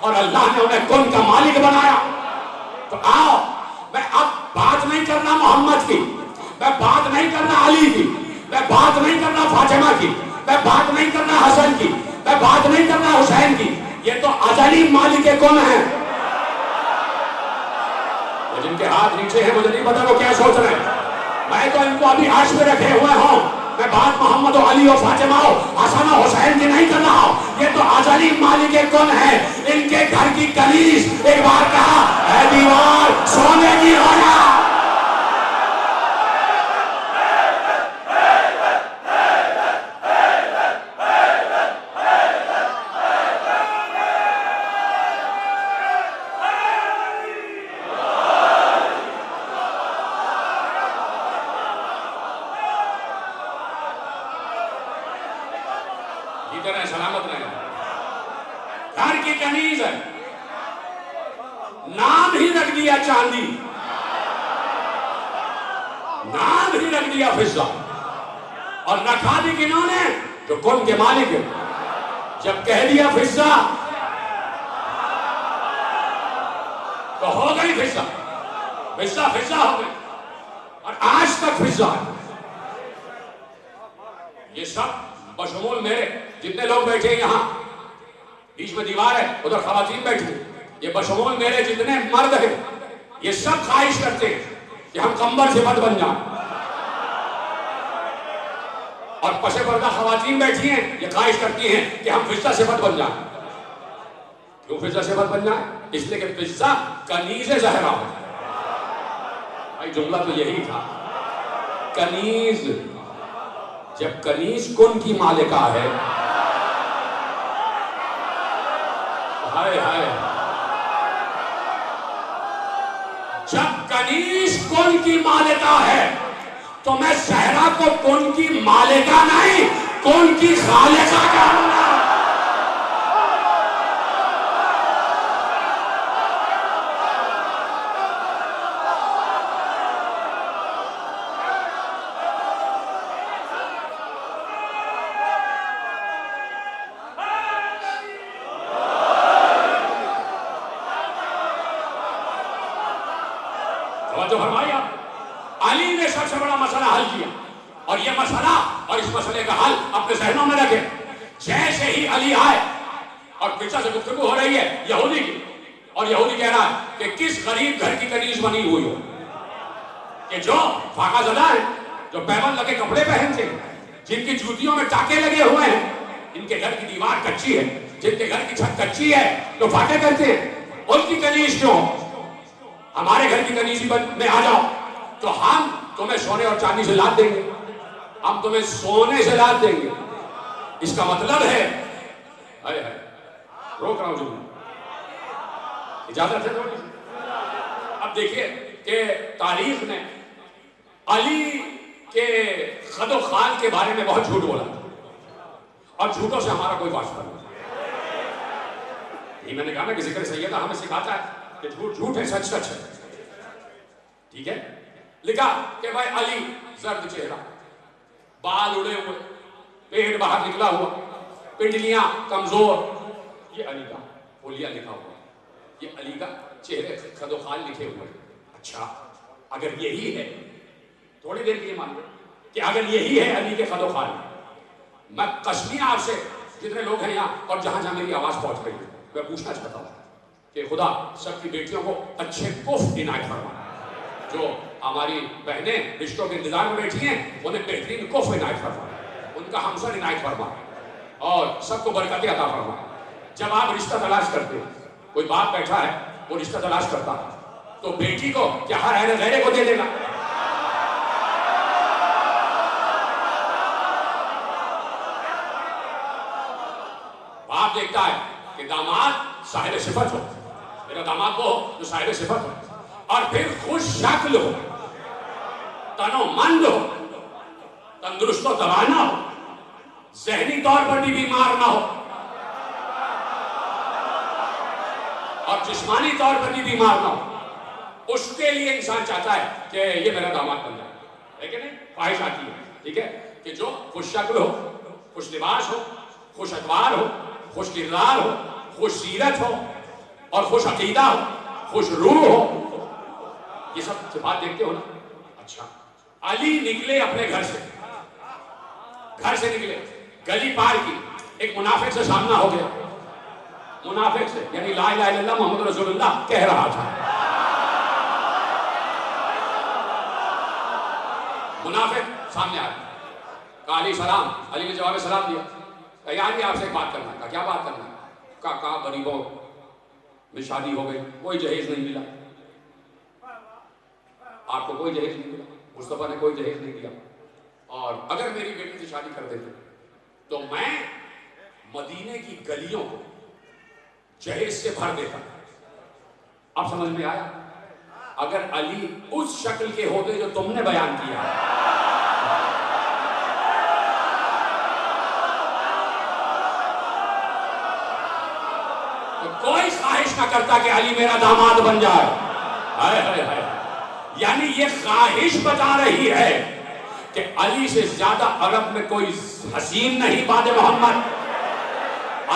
اور اللہ نے انہیں کون کا مالک بنایا۔ تو آؤ، میں اب بات نہیں کرنا محمد کی، میں بات نہیں کرنا علی کی، میں بات نہیں کرنا فاطمہ کی، میں بات نہیں کرنا حسن کی، میں بات نہیں کرنا حسین کی، یہ تو ازلی مالک کون ہیں۔ جن کے ہاتھ نیچے ہیں مجھے نہیں پتا وہ کیا سوچ رہے ہیں، میں تو ان کو ابھی عرش پہ رکھے ہوئے ہوں، میں بات محمد و علی و فاطمہ و حسن و حسین کی نہیں کر رہا ہوں، یہ تو ازلی مالک کون ہے۔ ان کے گھر کی کنیز ایک بار کہا اے دیوار سونے کی ہو جا۔ سلامت رہے، گھر کی کنیز ہے، نام ہی رکھ دیا چاندی، نام ہی رکھ دیا فضہ، اور رکھا بھی کنہوں نے جو کون کے مالک ہے۔ جب کہہ دیا فضہ تو ہو گئی فضہ، فضہ فضہ ہو گئی، اور آج تک فضہ ہے۔ یہ سب بشمول میرے جتنے لوگ بیٹھے ہیں یہاں، بیچ میں دیوار ہے ادھر خواتین بیٹھی ہیں، یہ بشمول میرے جتنے مرد ہیں، یہ سب خواہش کرتے ہیں کہ ہم کمبر صفت بن جائیں، اور پشے پردہ خواتین بیٹھی ہیں یہ خواہش کرتی ہیں کہ ہم فضہ صفت بن جائیں۔ کیوں فضہ صفت بن جائیں؟ اس لیے کہ فضہ کنیز زہرا ہے۔ بھائی جملہ تو یہی تھا، کنیز، جب کنیز کن کی مالکہ ہے، ہائے ہائے، جب کنیز کن کی مالکہ ہے تو میں زہرا کو کن کی مالکہ نہیں، کن کی خالقہ کہوں گا۔ توجہ فرمائیے آپ، علی نے سب سے بڑا مسئلہ حل کیا، اور یہ مسئلہ اور اس مسئلے کا حل اپنے ذہنوں میں رکھے۔ جیسے ہی علی آئے اور پیچھے سے گفتگو ہو رہی ہے یہودی کی، اور یہودی کہہ رہا ہے کہ کس غریب گھر کی کنیز بنی ہوئی ہو کہ جو فاقہ زدہ ہیں، جو پیون لگے کپڑے پہنتے ہیں، جن کی جوتیوں میں ٹاکے لگے ہوئے ہیں، ان کے گھر کی دیوار کچی ہے، جن کے گھر کی چھت کچی ہے، جو فاقے کرتے ہیں، ان کی کنیز کیوں؟ ہمارے گھر کی کنیزی میں آ جاؤ تو ہم تمہیں سونے اور چاندی سے لاد دیں گے، ہم تمہیں سونے سے لاد دیں گے۔ اس کا مطلب ہے، روک رہا ہوں جملہ، اجازت ہے تھوڑی سی؟ اب دیکھیے کہ تاریخ نے علی کے خد و خال کے بارے میں بہت جھوٹ بولا، اور جھوٹوں سے ہمارا کوئی واسطہ نہیں۔ یہ میں نے کہا نا کہ ذکر سیدہ ہمیں سکھاتا ہے کہ جھوٹ جھوٹ ہے، سچ سچ ہے، ٹھیک ہے۔ لکھا کہ بھائی علی زرد چہرہ، بال اڑے ہوئے، پیٹ باہر نکلا ہوا، پنڈلیاں کمزور، یہ علی کا حلیہ لکھا ہوا، یہ علی کا چہرے خد و خال لکھے ہوئے۔ اچھا اگر یہی ہے، تھوڑی دیر کے لیے مان لو کہ اگر یہی ہے علی کے خد و خال، میں قسمی آپ سے جتنے لوگ ہیں یہاں اور جہاں جہاں میری آواز پہنچ رہی ہے، میں پوچھنا چاہتا ہوں کہ خدا سب کی بیٹیوں کو اچھے کف عنایت فرمائے، جو ہماری بہنیں رشتوں کے انتظار میں بیٹھی ہیں انہیں بہترین کف عنایت فرمائے، ان کا ہمسر عنایت فرمائے، اور سب کو برکتیں عطا فرمائے۔ جب آپ رشتہ تلاش کرتے ہیں، کوئی باپ بیٹھا ہے وہ رشتہ تلاش کرتا تو بیٹی کو کیا ہر اہل غیرے کو دے دے گا؟ باپ دیکھتا ہے کہ داماد صاحب صفت ہو، میرا داماد وہ ہو جو صاحب صفت ہو، اور پھر خوش شکل ہو، تن و مند ہو، تندرست و توانا ہو، ذہنی طور پر بھی بیمار نہ ہو اور جسمانی طور پر بھی بیمار نہ ہو۔ اس کے لیے انسان چاہتا ہے کہ یہ میرا داماد بن جائے، لیکن خواہش آتی ہے، ٹھیک ہے، کہ جو خوش شکل ہو، خوش لباس ہو، خوش اتوار ہو، خوش کردار ہو، خوش سیرت ہو اور خوش عقیدہ ہو، خوش روح ہو. یہ سب صفات دیکھتے ہو نا. اچھا، علی نکلے اپنے گھر سے نکلے، گلی پار کی، ایک منافق سے سامنا ہو گیا. منافق سے یعنی لا الہ الا اللہ محمد رسول اللہ کہہ رہا تھا. منافق سامنے آیا، کہا علی سلام. علی نے جواب سلام دیا. کہا یا علی آپ سے ایک بات کرنا ہے. کہا کیا بات کرنا ہے؟ کہا غریبوں میں شادی ہو گئی، کوئی جہیز نہیں ملا. آپ کو کوئی جہیز نہیں ملا، مصطفیٰ نے کوئی جہیز نہیں دیا، اور اگر میری بیٹی سے شادی کر دیتے تو میں مدینے کی گلیوں کو جہیز سے بھر دیتا. اب سمجھ میں آیا؟ اگر علی اس شکل کے ہوتے جو تم نے بیان کیا، تو کوئی خواہش نہ کرتا کہ علی میرا داماد بن جائے. ہائے ہائے ہائے. یعنی یہ خواہش بتا رہی ہے کہ علی سے زیادہ عرب میں کوئی حسین نہیں بعد محمد،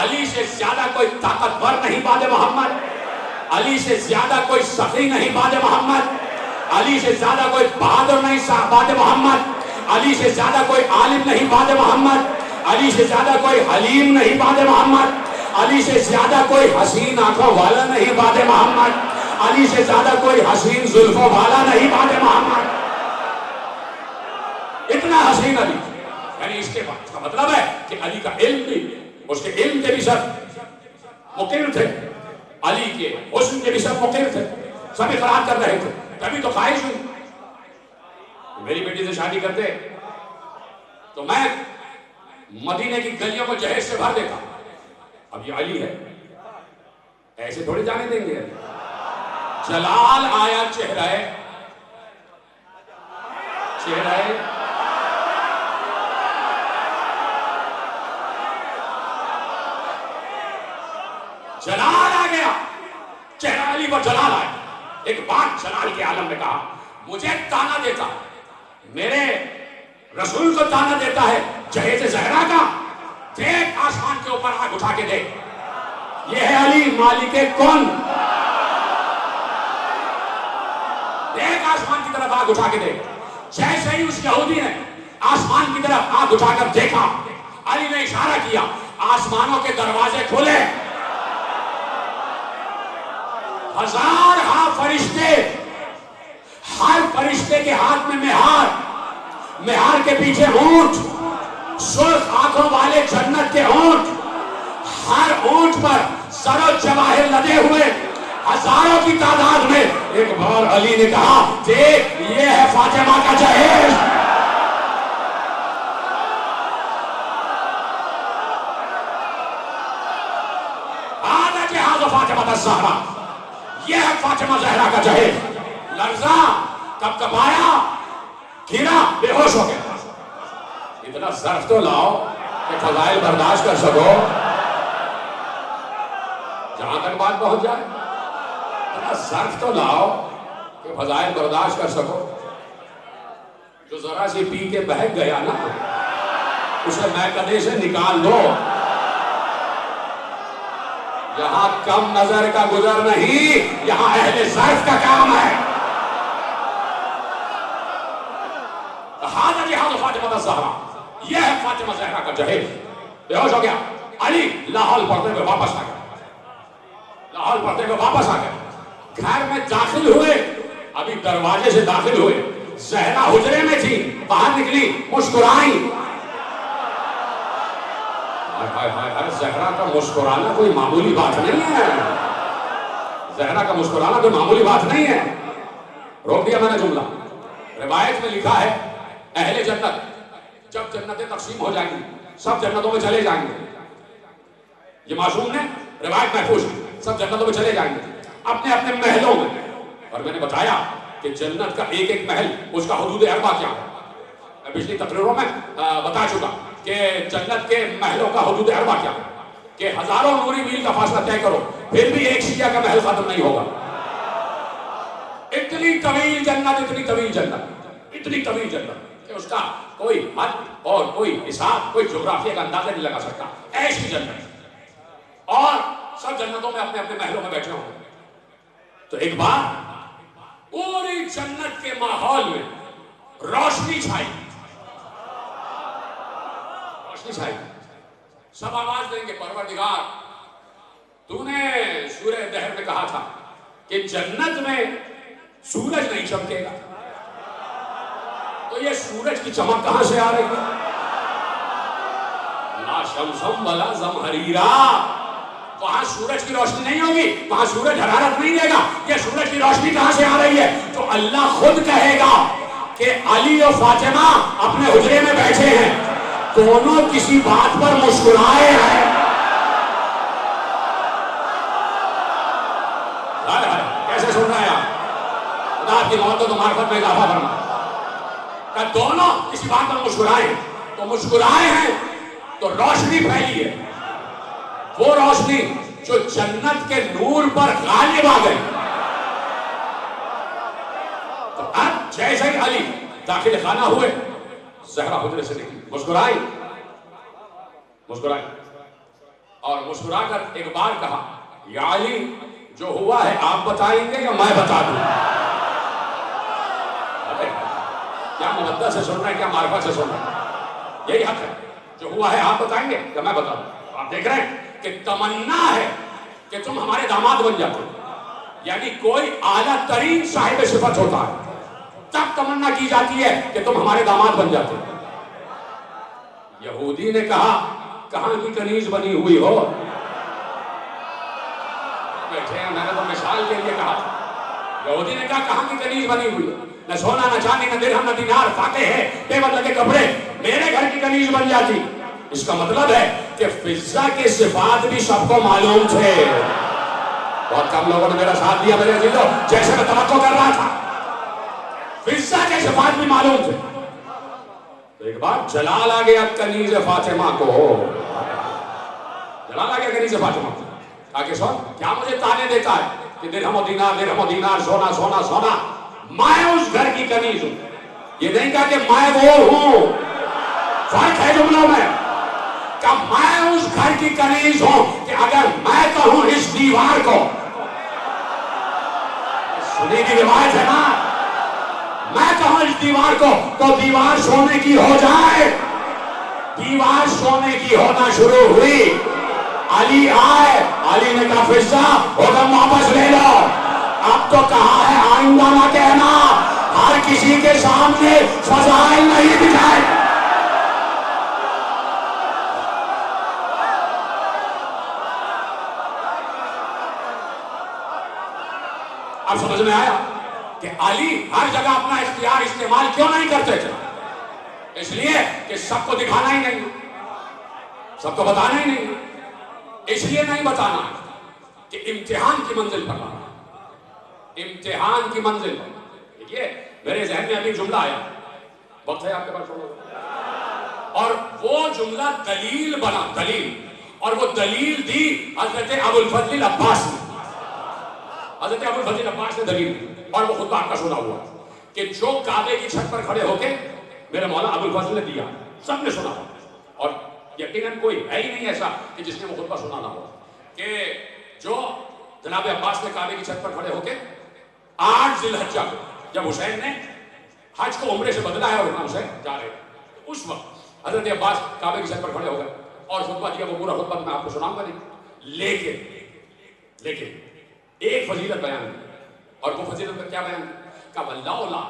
علی سے زیادہ کوئی طاقتور نہیں بعد محمد، علی سے زیادہ کوئی سخی نہیں بعد محمد، علی سے زیادہ کوئی بہادر نہیں بعد محمد، علی سے زیادہ کوئی عالم نہیں بعد محمد، علی سے زیادہ کوئی حلیم نہیں بعد محمد، علی سے زیادہ کوئی حسین آنکھوں والا نہیں بعد محمد، علی سے زیادہ کوئی حسین زلفوں والا نہیں بعد محمد. اتنا حسین علی. یعنی اس کے بعد کا مطلب ہے کہ علی کا علم بھی، اس کے علم کے بھی سب مقر تھے، علی کے حسن کے بھی سب مقر تھے، سب اقرار کر رہے تھے. تبھی تو خواہش ہوئی میری بیٹی سے شادی کرتے تو میں مدینے کی گلیوں کو جہیز سے بھر دیتا. اب یہ علی ہے، ایسے تھوڑی جانے دیں گے. جلال آیا چہرہ جلال آ گیا، چہرہ علی پر جلال آیا. ایک بات جلال کے عالم میں کہا، مجھے تانا دیتا، میرے رسول کو تانا دیتا ہے جہیز زہرا کا. دیکھ آسمان کے اوپر آگ اٹھا کے دیکھ، یہ ہے علی مالک کون. دیکھ آسمان کی طرف آگ اٹھا کے دیکھ. جیسے ہی اس یہودی نے آسمان کی طرف آگ اٹھا کر دیکھا، علی نے اشارہ کیا، آسمانوں کے دروازے کھولے. ہزارہا فرشتے، ہر فرشتے کے ہاتھ میں مہار، مہار کے پیچھے اونٹ، سرخ آنکھوں والے جنت کے اونٹ، ہر اونٹ پر زر و جواہر لدے ہوئے، ہزاروں کی تعداد میں. ایک بار علی نے کہا دیکھ یہ ہے فاطمہ کا جہیز. آدھا جہاز فاطمہ الزہرا، یہ ہے فاطمہ زہرا کا جہیز. لرزا کب کب آیا، گرا، بے ہوش ہو گیا. اتنا ظرف تو لاؤ کہ فضائل برداشت کر سکو، جہاں تک بات پہنچ جائے. اتنا ظرف تو لاؤ کہ فضائل برداشت کر سکو. جو ذرا سی پی کے بہک گیا نا، اسے میکدے سے نکال دو. یہاں کم نظر کا گزر نہیں، یہاں اہل ظرف کا کام ہے. ہاں جہاز فاطمہ الزہرا، یہ ہے فاطمہ زہرا کا جہیز. بے ہوش ہو گیا. علی لاہور پڑھتے ہوئے واپس آ گیا، لاہور پڑھتے ہوئے واپس آ گیا. گھر میں داخل ہوئے، ابھی دروازے سے داخل ہوئے، زہرا حجرے میں تھی، باہر نکلی، مسکرائیں. زہرا کا مسکرانا کوئی معمولی بات نہیں ہے، زہرا کا مسکرانا کوئی معمولی بات نہیں ہے. روک دیا میں نے جملہ. روایت میں لکھا ہے اہل جنت جب جنتیں تقسیم ہو جائیں گی سب جنتوں میں چلے جائیں گے. یہ معصوم نے روایت محفوظ ہے، سب جنتوں میں چلے جائیں گے اپنے اپنے محلوں میں. اور میں نے بتایا کہ جنت کا ایک ایک محل اس کا حدود اربع کیا ہے. میں پچھلی تقریروں میں بتا چکا کہ جنت کے محلوں کا حدود اربع کیا ہے، کہ ہزاروں نوری میل کا فاصلہ طے کرو پھر بھی ایک شیعہ کا محل ختم نہیں ہوگا. ایک اتنی طویل جنت، اتنی طویل جنت، اتنی طویل جنت کہ اس کا کوئی حد اور کوئی حساب، کوئی جغرافیہ کا اندازہ نہیں لگا سکتا. ایسی جنت، اور سب جنتوں میں اپنے اپنے محلوں میں بیٹھے ہوں. تو ایک بار پوری جنت کے ماحول میں روشنی چھائی، روشنی چھائی. سب آواز دیں گے پروردگار تو نے سورہ دہر میں کہا تھا کہ جنت میں سورج نہیں چمکے گا، تو یہ سورج کی چمک کہاں سے آ رہی ہے؟ لا شمسم ولا زمہریرا، وہاں سورج کی روشنی نہیں ہوگی، وہاں سورج حرارت نہیں دے گا. یہ سورج کی روشنی کہاں سے آ رہی ہے؟ تو اللہ خود کہے گا کہ علی اور فاطمہ اپنے حجرے میں بیٹھے ہیں، دونوں کسی بات پر مسکرائے ہیں. کیسے سن رہے ہیں آپ؟ خدا آپ کی موت و معرفت میں اضافہ فرما. کہ دونوں کسی بات پر مسکرائے ہیں، تو مسکرائے ہیں تو روشنی پھیلی ہے، وہ روشنی جو جنت کے نور پر غالب آ گئی. تو اب جیسے ہی علی داخل خانہ ہوئے، زہرا حجرے سے نکلی، مسکرائی، مسکرائی اور مسکرا کر ایک بار کہا یا علی جو ہوا ہے آپ بتائیں گے یا میں بتا دوں؟ کیا مودت سے سن رہے ہیں، کیا معرفت سے سن رہے ہیں؟ یہی حق ہے. جو ہوا ہے آپ بتائیں گے یا میں بتا دوں؟ آپ دیکھ رہے ہیں کہ تمنا ہے کہ تم ہمارے داماد بن جاتے، یعنی کوئی اعلیٰ ترین صاحب صفت ہوتا ہے تب تمنا کی جاتی ہے کہ تم ہمارے داماد بن جاتے. یہودی نے کہا کہاں کی کنیز بنی ہوئی ہو؟ بیٹھے ہیں، میں نے تو مثال کے لیے کہا. یہودی نے کہا کہاں کی کنیز بنی ہوئی ہے؟ نہ سونا نہ چاندی نہ درہم نہ دینار، فاقے ہے بے بدلے کے کپڑے، میرے گھر کی کنیز بن جاتی. اس کا مطلب ہے کہ فضہ کے صفات بھی سب کو معلوم تھے. بہت کم لوگوں نے میرا ساتھ دیا میرے عزیزو، جیسے میں توقع کر رہا تھا. فضہ کے صفات بھی معلوم تھے. تو ایک بار جلال آ گیا کنیز فاطمہ کو، جلال آ گیا کنیز فاطمہ کو. آگے سن، کیا مجھے تانے دیتا ہے کہ درہم و دینار، درہم و دینار، سونا سونا سونا؟ میں اس گھر کی کنیز ہوں. یہ نہیں کہا کہ میں وہ ہوں، فرق ہے جملوں میں. کہ میں اس گھر کی کنیز ہوں کہ اگر میں کہوں اس دیوار کو، سنی کی روایت ہے نا، میں کہوں اس دیوار کو تو دیوار سونے کی ہو جائے. دیوار سونے کی ہونا شروع ہوئی. علی آئے، علی نے کہا فضہ حکم واپس لے لو. اب تو کہا ہے آئندہ نہ کہنا، ہر کسی کے سامنے فضائل نہیں دکھائے. اب سمجھ میں آیا کہ علی ہر جگہ اپنا اختیار استعمال کیوں نہیں کرتے تھے؟ اس لیے کہ سب کو دکھانا ہی نہیں، سب کو بتانا ہی نہیں. اس لیے نہیں بتانا کہ امتحان کی منزل پر لانا، امتحان کی منزل پر. دیکھیے میرے ذہن میں ابھی جملہ آیا، وقت ہے آپ کے پاس سنو. اور وہ جملہ دلیل بنا، دلیل، اور وہ دلیل دی حضرت ابو الفضل عباس نے. حضرت ابو الفضل عباس نے دلیل دی، اور وہ خطبہ آپ کا سنا ہوا کہ جو کعبے کی چھت پر کھڑے ہو کے میرے مولا ابو الفضل نے دیا، سب نے سنا. اور یقیناً کوئی ہے ہی نہیں ایسا کہ جس نے وہ خطبہ سنا نہ ہو. کہ جو جناب عباس نے کعبے کی چھت پر کھڑے ہو کے 8 ذی الحجہ کو، جب حسین نے حج کو عمرے سے بدلا ہے اور امام حسین جا رہے ہیں، اس وقت حضرت عباس کعبے کی چھت پر کھڑے ہو گئے اور خطبہ دیا. وہ پورا خطبہ میں آپ کو سناؤں گا نہیں، لیکن ایک فضیلت بیان کی. اور وہ فضیلت میں کیا بیان کی؟ کہ واللہ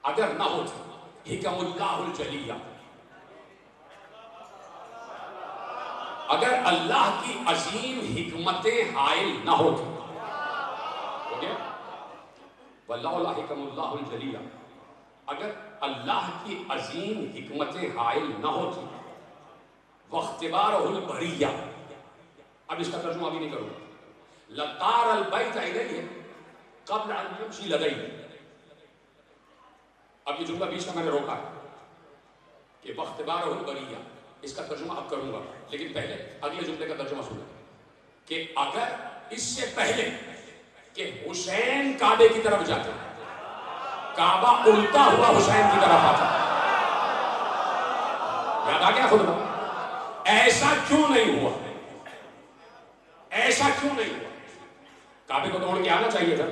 اگر نہ ہوتی حکم اللہ الجلیہ، اگر اللہ کی عظیم حکمتیں حائل نہ ہوتی، واللہ حکم اللہ الجلیہ، اگر اللہ کی عظیم حکمتیں حائل نہ ہوتی، واختبارہ البریہ، اب اس کا ترجمہ ابھی نہیں کروں گا، لطار البیت الیہ قبل ان یمشی لدیہ. اب یہ جملہ بیچ کا میں نے روکا ہے کہ واختبارہ البریہ، اس کا ترجمہ اب کروں گا، لیکن پہلے اگلے جملے کا ترجمہ سنیں کہ اگر اس سے پہلے کہ حسین کعبے کی طرف جاتے، کعبہ الٹا ہوا حسین کی طرف آتا. یاد آ گیا خطبہ؟ ایسا کیوں نہیں ہوا؟ ایسا کیوں نہیں ہوا؟ کعبے کو توڑ کے آنا چاہیے تھا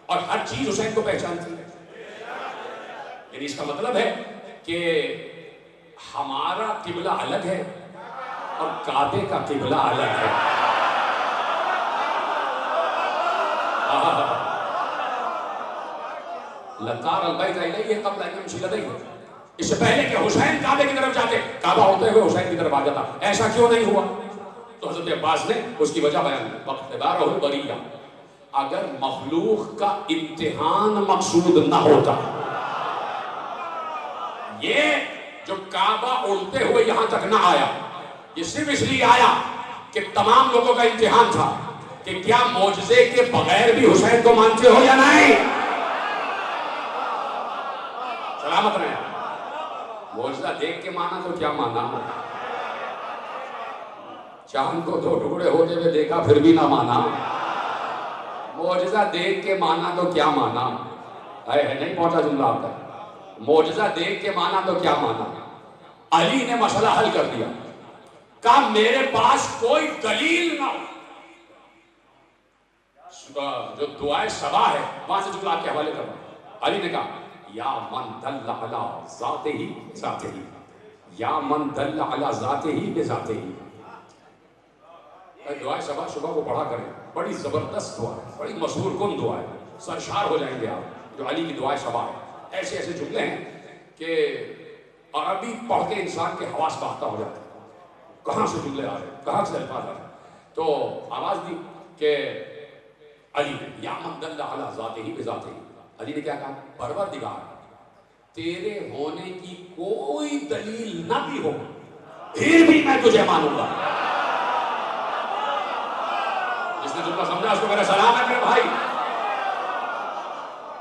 اور ہر چیز حسین کو پہچانتی ہے. یعنی اس کا مطلب ہے کہ ہمارا قبلہ الگ ہے اور کعبے کا قبلہ الگ ہے. لقار البیت الیہ قبل ان یمشی لدیہ، اس سے پہلے کہ حسین کعبے کی طرف جاتے، کعبہ ہوتے ہوئے حسین کی طرف آ جاتا. ایسا کیوں نہیں ہوا؟ تو حضرت عباس نے اس کی وجہ بیان کی. واختبارہ البریہ، اگر مخلوق کا امتحان مقصود نہ ہوتا، یہ جو کعبہ الٹے ہوئے یہاں تک نہ آیا، یہ صرف اس لیے آیا کہ تمام لوگوں کا امتحان تھا کہ کیا معجزے کے بغیر بھی حسین کو مانتے ہو یا نہیں. سلامت رہے. معجزہ دیکھ کے مانا تو کیا مانا؟ چاند کو دو ٹکڑے ہوتے ہوئے دیکھا پھر بھی نہ مانا. معجزہ دیکھ کے مانا تو کیا مانا؟ نہیں پہنچا جملہ آپ تک. معجزہ دیکھ کے مانا تو کیا مانا؟ علی نے مسئلہ حل کر دیا، کہا میرے پاس کوئی دلیل نہ ہو. جو دعائے صبا ہے وہاں سے جملہ آپ کے حوالے کر رہا ہوں. علی نے کہا یا من دل علی ذاتہ ذاتہ، یا من دل علی ذاتہ بذاتہ. دعائے صبا صبح کو پڑھا کریں، بڑی زبردست دعا ہے، بڑی مسحور کن دعا ہے، سرشار ہو جائیں گے آپ. جو علی کی دعائے صبا ہے، ایسے ایسے جملے ہیں کہ عربی پڑھ کے انسان کے حواس باختہ ہو جاتے ہیں. کہاں سے جملے آ رہے ہیں، کہاں سے الفاظ آ رہے ہیں. تو آواز دی کہ علی نے یا من دل علی ذاتہ بذاتہ. علی نے کیا کہا؟ پروردگار، تیرے ہونے کی کوئی دلیل نہ بھی ہو پھر بھی میں تجھے مانوں گا. جس نے جملہ سمجھا اس کو میرا سلام ہے میرے بھائی.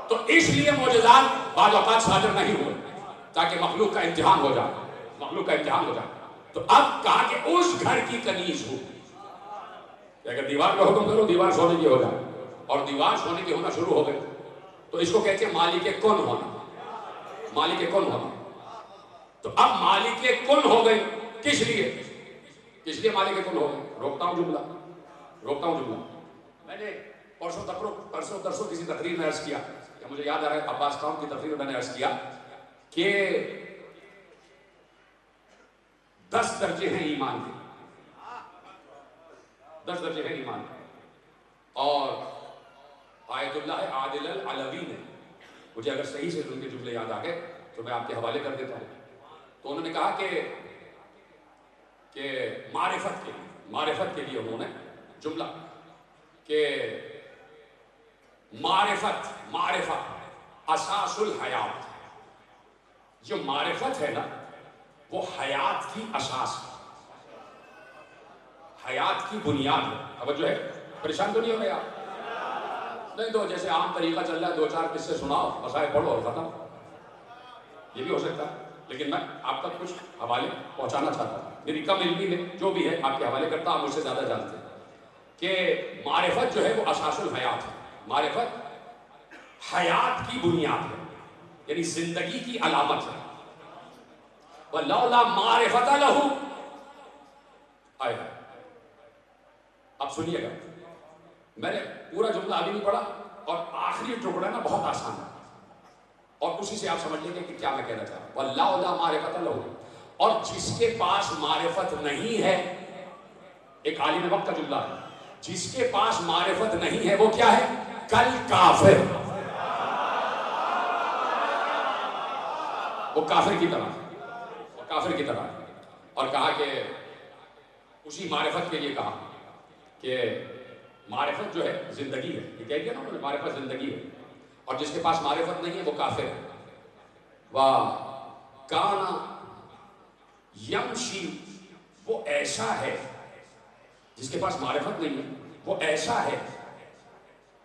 تو اس لیے معجزات بعض اوقات صادر نہیں ہوئے تاکہ مخلوق کا امتحان ہو جائے، مخلوق کا امتحان ہو جائے. تو اب کہا کہ اس گھر کی کنیز ہو کہ اگر دیوار کا حکم کرو دیوار سونے کی ہو جائے، اور دیوار سونے کی ہونا شروع ہو گئی تو اس کو کہتے ہیں مالک کن ہونا. مالک کن ہونا. تو اب مالک کن ہو گئی کس لیے؟ کس لیے مالک کن ہو گئی؟ روکتا ہوں جملہ. میں نے پرسوں ترسوں کسی تقریر میں عرض کیا کہ مجھے یاد آ رہا ہے عباس خان کی تقریر میں نے عرض کیا کہ 10 درجے ہیں ایمان کے، 10 درجے ہیں ایمان کے. اور آیت اللہ عادل العلوی نے، مجھے اگر صحیح سے ان کے جملے یاد آ گئے تو میں آپ کے حوالے کر دیتا ہوں. تو انہوں نے کہا کہ معرفت کے لیے انہوں نے جملہ کہ معرفت اساس الحیات. جو معرفت ہے نا وہ حیات کی اساس ہے، حیات کی بنیاد ہے. توجہ ہے؟ پریشان تو نہیں ہو رہے آپ؟ نہیں تو جیسے عام طریقہ چل رہا ہے 2-4 قصے سناؤ، مسائل پڑھو اور ختم. یہ بھی ہو سکتا ہے، لیکن میں آپ تک کچھ حوالے پہنچانا چاہتا ہوں. میری کم علمی میں جو بھی ہے آپ کے حوالے کرتا ہوں، آپ مجھ سے زیادہ جانتے ہیں کہ معرفت جو ہے وہ اساس الحیات ہے. معرفت حیات کی بنیاد ہے، یعنی زندگی کی علامت ہے. وَلَوْلَا مَعْرِفَةَ لَهُ. اب سنیے گا، میں نے پورا جملہ ابھی نہیں پڑھا اور آخری ٹکڑا نا بہت آسان ہے اور اسی سے آپ سمجھ لیں گے کہ کیا میں کہنا چاہ رہا ہوں. وَلَوْلَا مَعْرِفَةَ لَهُ. اور جس کے پاس معرفت نہیں ہے، ایک عالم وقت کا جملہ ہے، جس کے پاس معرفت نہیں ہے وہ کیا ہے؟ کل کافر. وہ کافر کی طرح. اور کہا کہ اسی معرفت کے لیے کہا کہ معرفت جو ہے زندگی ہے. یہ کہہ دیا نا انہوں نے، معرفت زندگی ہے، اور جس کے پاس معرفت نہیں ہے وہ کافر ہے. وَكَانَ يَمْشِي. وہ ایسا ہے جس کے پاس معرفت نہیں ہے، وہ ایسا ہے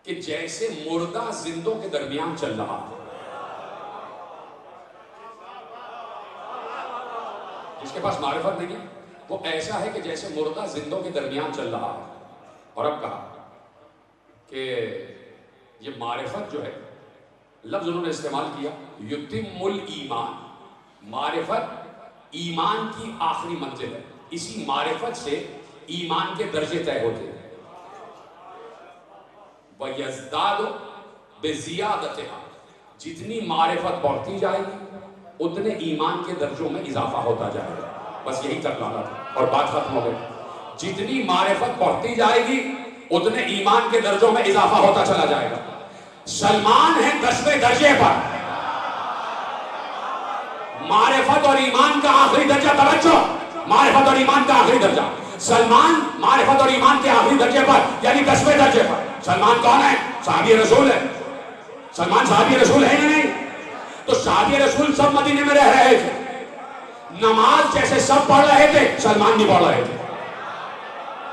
کہ جیسے مردہ زندوں کے درمیان چل رہا ہے. جس کے پاس معرفت نہیں ہے وہ ایسا ہے کہ جیسے مردہ زندوں کے درمیان چل رہا ہے. اور اب کہا کہ یہ معرفت جو ہے، لفظ انہوں نے استعمال کیا یتم الایمان، معرفت ایمان کی آخری منزل ہے، اسی معرفت سے ایمان کے درجے طے ہوتے ہیں۔ وَيَزْدَادُ بِزِيَادَتِهَا، جتنی معرفت بڑھتی جائے گی اتنے ایمان کے درجوں میں اضافہ ہوتا جائے گا۔ بس یہی تک لانا تھا اور بات ختم ہو گئی۔ جتنی معرفت بڑھتی جائے گی اتنے ایمان کے درجوں میں اضافہ ہوتا چلا جائے گا۔ سلمان ہے 10ویں درجے پر، معرفت اور ایمان کا آخری درجہ، توجہ، معرفت اور ایمان کا آخری درجہ، سلمان معرفت اور ایمان کے آخری درجے پر یعنی 10ویں درجے پر۔ سلمان کون ہے؟ صحابی رسول ہے۔ سلمان صحابی رسول ہے یا نہیں؟ تو صحابی رسول سب مدینے میں رہ رہے تھے، نماز جیسے سب پڑھ رہے تھے سلمان بھی پڑھ رہے تھے،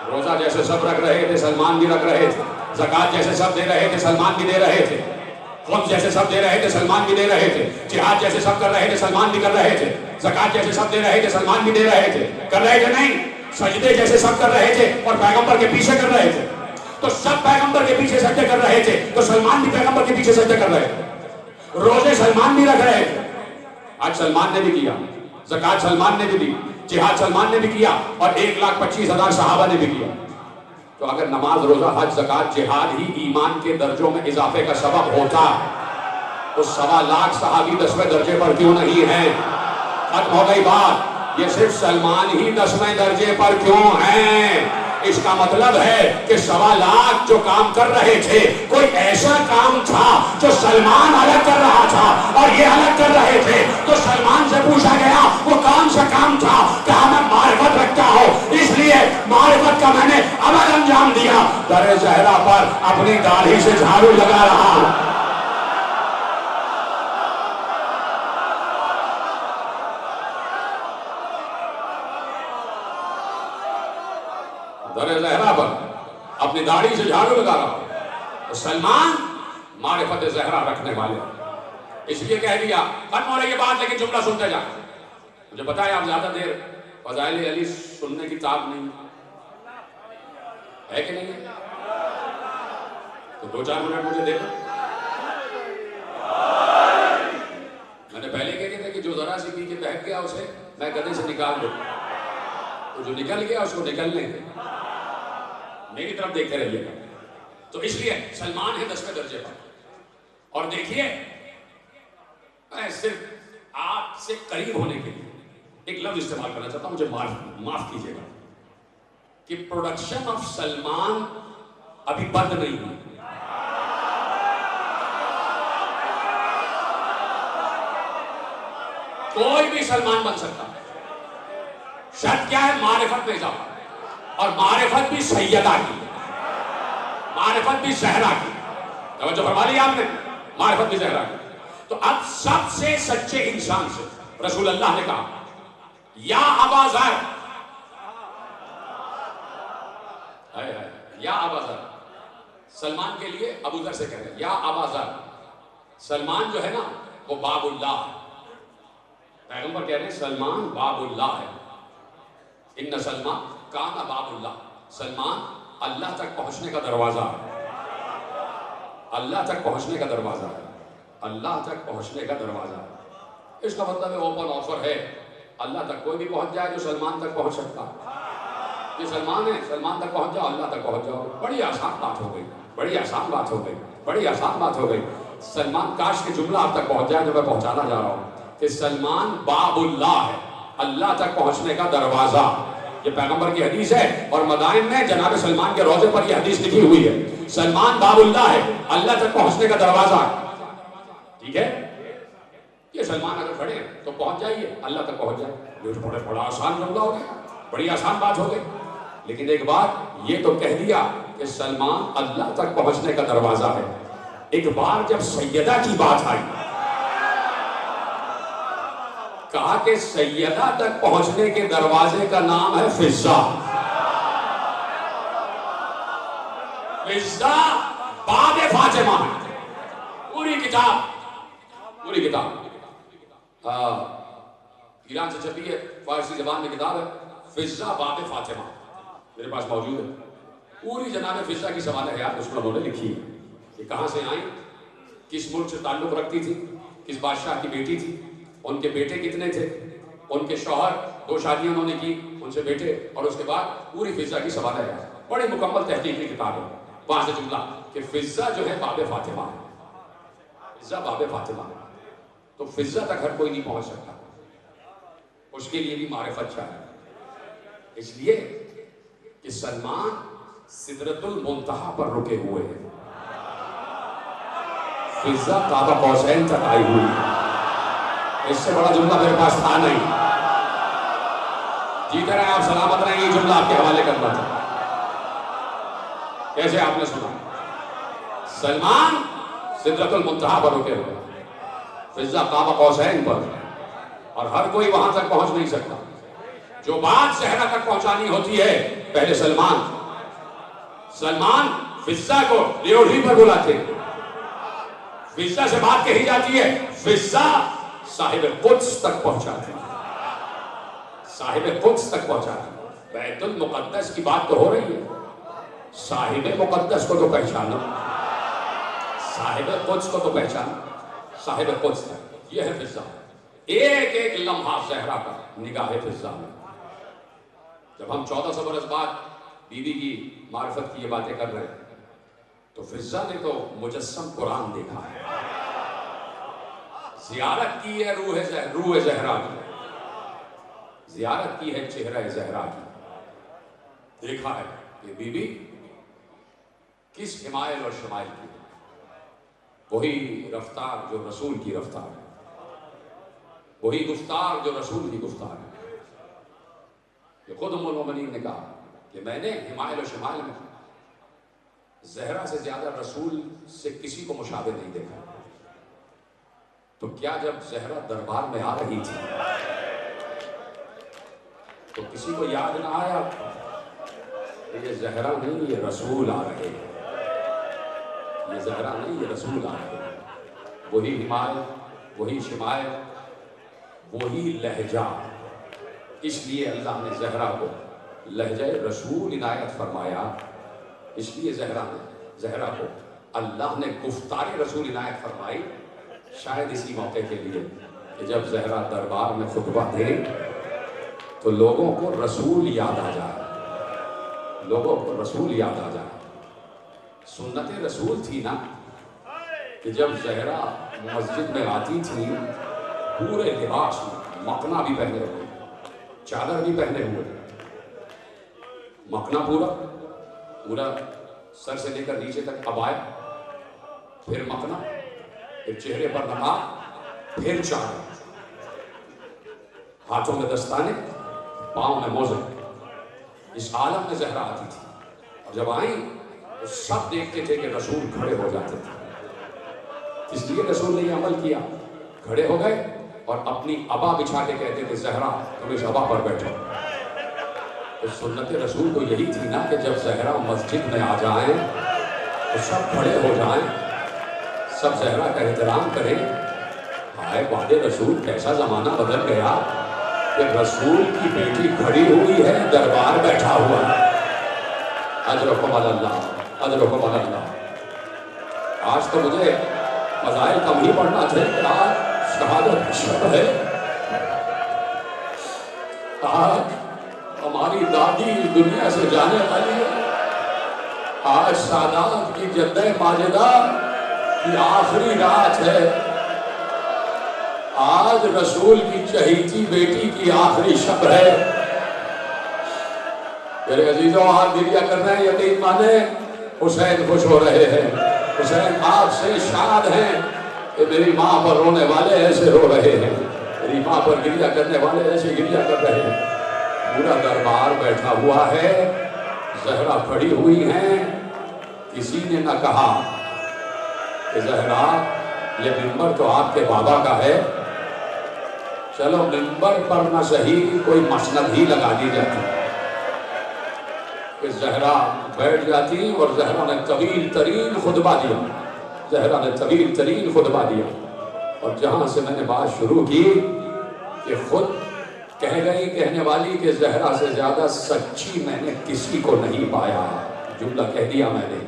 روزہ جیسے سب رکھ رہے تھے سلمان بھی رکھ رہے تھے، زکوٰۃ جیسے سب دے رہے تھے سلمان بھی دے رہے تھے، خمس جیسے سب دے رہے تھے سلمان بھی دے رہے تھے، جہاد جیسے سب کر رہے تھے سلمان بھی کر رہے تھے، زکوٰۃ جیسے سب دے رہے تھے سلمان بھی دے رہے تھے، کر رہے تھے نہیں؟ سجدے جیسے سب کر رہے تھے اور پیغمبر کے پیچھے کر رہے تھے، تو سب پیغمبر کے پیچھے سجدے کر رہے تھے تو سلمان بھی پیغمبر کے پیچھے سجدے کر رہے تھے، روزے سلمان بھی رکھ رہے تھے، آج سلمان نے بھی کیا، زکوٰۃ سلمان نے بھی دی، جہاد سلمان نے بھی کیا اور 1,25,000 صحابہ نے بھی کیا۔ تو اگر نماز، روزہ، حج، زکوٰۃ، جہاد ہی ایمان کے درجوں میں اضافے کا سبب ہوتا تو 1,25,000 صحابی 10ویں درجے پر کیوں نہیں ہیں؟ ختم ہو گئی بات۔ یہ صرف سلمان ہی 10ویں درجے پر کیوں ہیں؟ اس کا مطلب ہے کہ 1,25,000 جو کام کر رہے تھے کوئی ایسا کام تھا جو سلمان الگ کر رہا تھا اور یہ الگ کر رہے تھے، تو سلمان سے پوچھا گیا وہ کون سا کام تھا؟ کہا میں معرفت رکھتا ہوں، اس لیے معرفت کا میں نے عمل انجام دیا، در زہرا پر اپنی داڑھی سے جھاڑو لگا رہا ہوں۔ در زہرا پر اپنی داڑھی سے جھاڑو لگا رہا ہوں۔ سلمان معرفت زہرا رکھنے والے، اس لیے کہہ دیا، ختم ہو رہی ہے بات لیکن جملہ سنتے جا۔ مجھے پتا ہے آپ زیادہ دیر فضائل علی سننے کی تاب نہیں ہے کہ نہیں ہے، تو 2-4 منٹ مجھے دے دو۔ میں نے پہلے کہہ دیا تھا کہ جو ذرا سی پی کے بہک گیا اسے میں گدے سے نکال دوں، تو جو نکل گیا اس کو نکلنے دے، میری طرف دیکھتے رہیے گا۔ تو اس لیے سلمان ہے 10ویں درجے پر۔ اور دیکھیے میں صرف آپ سے قریب ہونے کے لیے ایک لفظ استعمال کرنا چاہتا ہوں، مجھے معاف کیجیے گا، کہ پروڈکشن آف سلمان ابھی بند نہیں ہوئی۔ کوئی بھی سلمان بن سکتا ہے، شرط کیا ہے؟ معرفت میں اضافہ، اور معرفت بھی سیدہ کی، معرفت بھی زہرا کی، توجہ فرما لی آپ نے، معرفت بھی زہرا کی۔ تو اب سب سے سچے انسان سے رسول اللہ نے کہا یا ابا ذر، یا ابا ذر، سلمان کے لیے ابو ذر سے کہہ رہے ہیں یا ابا ذر۔ سلمان جو ہے نا وہ باب اللہ ہے، پیغمبر کہہ رہے ہیں سلمان باب اللہ ہے، ان سلمان کان باب اللہ، سلمان اللہ تک پہنچنے کا دروازہ ہے، اللہ تک پہنچنے کا دروازہ ہے، اللہ تک پہنچنے کا دروازہ ہے۔ اس کا مطلب ہے اوپن آفر ہے، اللہ تک کوئی بھی پہنچ جائے جو سلمان تک پہنچ سکتا، یہ سلمان ہے، سلمان تک پہنچ جاؤ، اللہ تک پہنچ جاؤ۔ بڑی آسان بات ہو گئی، بڑی آسان بات ہو گئی، بڑی آسان بات ہو گئی۔ سلمان، کاش کے جملہ آپ تک پہنچ جائے جو میں پہنچانا جا رہا ہوں، کہ سلمان باب اللہ ہے، اللہ تک پہنچنے کا دروازہ۔ یہ پیغمبر کی حدیث ہے اور مدائن میں جناب سلمان کے روضے پر یہ حدیث لکھی ہوئی ہے، سلمان باب اللہ ہے، اللہ تک پہنچنے کا دروازہ ہے، ٹھیک ہے؟ یہ سلمان اگر کھڑے ہیں تو پہنچ جائیے، اللہ تک پہنچ جائے۔ یہ بڑا آسان جملہ ہو گیا، بڑی آسان بات ہو گئی، لیکن ایک بات یہ تو کہہ دیا کہ سلمان اللہ تک پہنچنے کا دروازہ ہے۔ ایک بار جب سیدہ کی بات آئی، کہا کہ سیدہ تک پہنچنے کے دروازے کا نام ہے فضہ۔ فضہ باب فاطمہ، پوری کتاب ایران سے چھپی ہے، فارسی زبان میں کتاب ہے، فضہ باب فاطمہ، میرے پاس موجود ہے۔ پوری جناب فضہ کی سوانح حیات اس میں انہوں نے لکھی ہے کہ کہاں سے آئیں، کس ملک سے تعلق رکھتی تھی، کس بادشاہ کی بیٹی تھی، ان کے بیٹے کتنے تھے، ان کے شوہر 2 شادیاں انہوں نے کی، ان سے بیٹے، اور اس کے بعد پوری فضہ کی سوانح حیات، بڑی مکمل تحقیقی کتاب ہے۔ وہاں سے جملہ کہ فضہ جو ہے باب فاطمہ ہے، فضہ باب فاطمہ ہے، تو فضہ تک ہر کوئی نہیں پہنچ سکتا، اس کے لیے بھی معرفت چاہیے۔ اس لیے کہ سلمان سدرۃ المنتہا پر رکے ہوئے ہیں، فضہ قاب قوسین تک آئی ہوئی ہے، اس سے بڑا جملہ میرے پاس تھا نہیں۔ جیتے رہے آپ، سلامت رہیں، یہ جملہ آپ کے حوالے کرنا تھا۔ کیسے آپ نے سنا؟ سلمان سدرۃ المنتہا پر رکے ہوئے، فضہ قاب قوسین پر، اور ہر کوئی وہاں تک پہنچ نہیں سکتا۔ جو بات زہرا تک پہنچانی ہوتی ہے، پہلے سلمان فضہ کو ریوڑی پر بلاتے، فضہ سے بات کہی جاتی ہے، فضہ صاحب قدس تک پہنچاتی، صاحب قدس تک پہنچاتی۔ بیت المقدس کی بات تو ہو رہی ہے، صاحب مقدس کو تو پہچانو، صاحب قدس کو تو پہچانو، صاحب قدس تک، یہ ہے فضہ۔ ایک ایک لمحہ زہرا کا نگاہ فضہ میں۔ جب ہم 1400 برس بعد بی بی کی معرفت کی یہ باتیں کر رہے ہیں، تو فضہ نے تو مجسم قرآن دیکھا ہے، زیارت کی ہے روح زہرا کی، زیارت کی ہے چہرہ زہرا کی، دیکھا ہے کہ بی بی کس حمایل اور شمائل کی، وہی رفتار جو رسول کی رفتار ہے، وہی گفتار جو رسول کی گفتار ہے۔ کہ خود ام المومنین نے کہا کہ میں نے حمایل و شمائل میں زہرا سے زیادہ رسول سے کسی کو مشابہ نہیں دیکھا۔ تو کیا جب زہرا دربار میں آ رہی تھی تو کسی کو یاد نہ آیا کہ یہ زہرا نہیں، یہ رسول آ رہے ہیں، یہ زہرا نہیں، یہ رسول آ رہے ہیں، وہی حمایل، وہی شمائل، وہی لہجہ۔ اس لیے اللہ نے زہرا کو لہجہ رسول عنایت فرمایا، اس لیے زہرا کو اللہ نے گفتار رسول عنایت فرمائی، شاید اسی موقع کے لیے کہ جب زہرا دربار میں خطبہ دے تو لوگوں کو رسول یاد آ جائے، لوگوں کو رسول یاد آ جائے۔ سنت رسول تھی نا کہ جب زہرا مسجد میں آتی تھی پورے لباس میں، مکنا بھی پہنے ہوئے، چادر بھی پہنے ہوئے، مکنا پورا سر سے لے کر نیچے تک عبایا، پھر مکنا، پھر چہرے پر نقاب، پھر چادر، ہاتھوں میں دستانے، پاؤں میں موزے۔ اس عالم میں زہرا آتی تھی، اور جب آئیں تو سب دیکھتے تھے کہ رسول کھڑے ہو جاتے تھے۔ اس لیے رسول نے یہ عمل کیا، کھڑے ہو گئے اور اپنی عبا بچھا کے کہتے تھے زہرا تم اس عبا پر بیٹھو۔ تو سنت رسول تو یہی تھی نا کہ جب زہرا مسجد میں آ جائیں تو سب کھڑے ہو جائیں، سب زہرا کا احترام کریں۔ ہائے بعد رسول کیسا زمانہ بدل گیا کہ رسول کی بیٹی کھڑی ہوئی ہے، دربار بیٹھا ہوا ہے۔ اجرکم اللہ، اجرکم اللہ۔ آج تو مجھے فضائل کم ہی پڑھنا تھے کہ آج شہادت شب ہے، آج ہماری دادی دنیا سے جانے والی ہے، آج سادات کی جدہ ماجدہ کی آخری رات ہے، آج رسول کی چہیتی بیٹی کی آخری شب ہے۔ میرے عزیزوں آپ گریہ کر رہے ہیں، یقین مانے حسین خوش ہو رہے ہیں، حسین آپ سے شاد ہیں کہ میری ماں پر رونے والے ایسے رو رہے ہیں، میری ماں پر گریہ کرنے والے ایسے گریہ کر رہے ہیں۔ پورا دربار بیٹھا ہوا ہے، زہرا کھڑی ہوئی ہیں، کسی نے نہ کہا کہ زہرا یہ منبر تو آپ کے بابا کا ہے، چلو منبر پر نہ صحیح کوئی مسند ہی لگا دی جاتی کہ زہرا بیٹھ جاتی، اور زہرا نے طویل ترین خطبہ دیا، زہرا نے طویل ترین خطبہ دیا، اور جہاں سے میں نے بات شروع کی کہ خود کہہ گئی کہنے والی کہ زہرا سے زیادہ سچی میں نے کسی کو نہیں پایا، جملہ کہہ دیا میں نے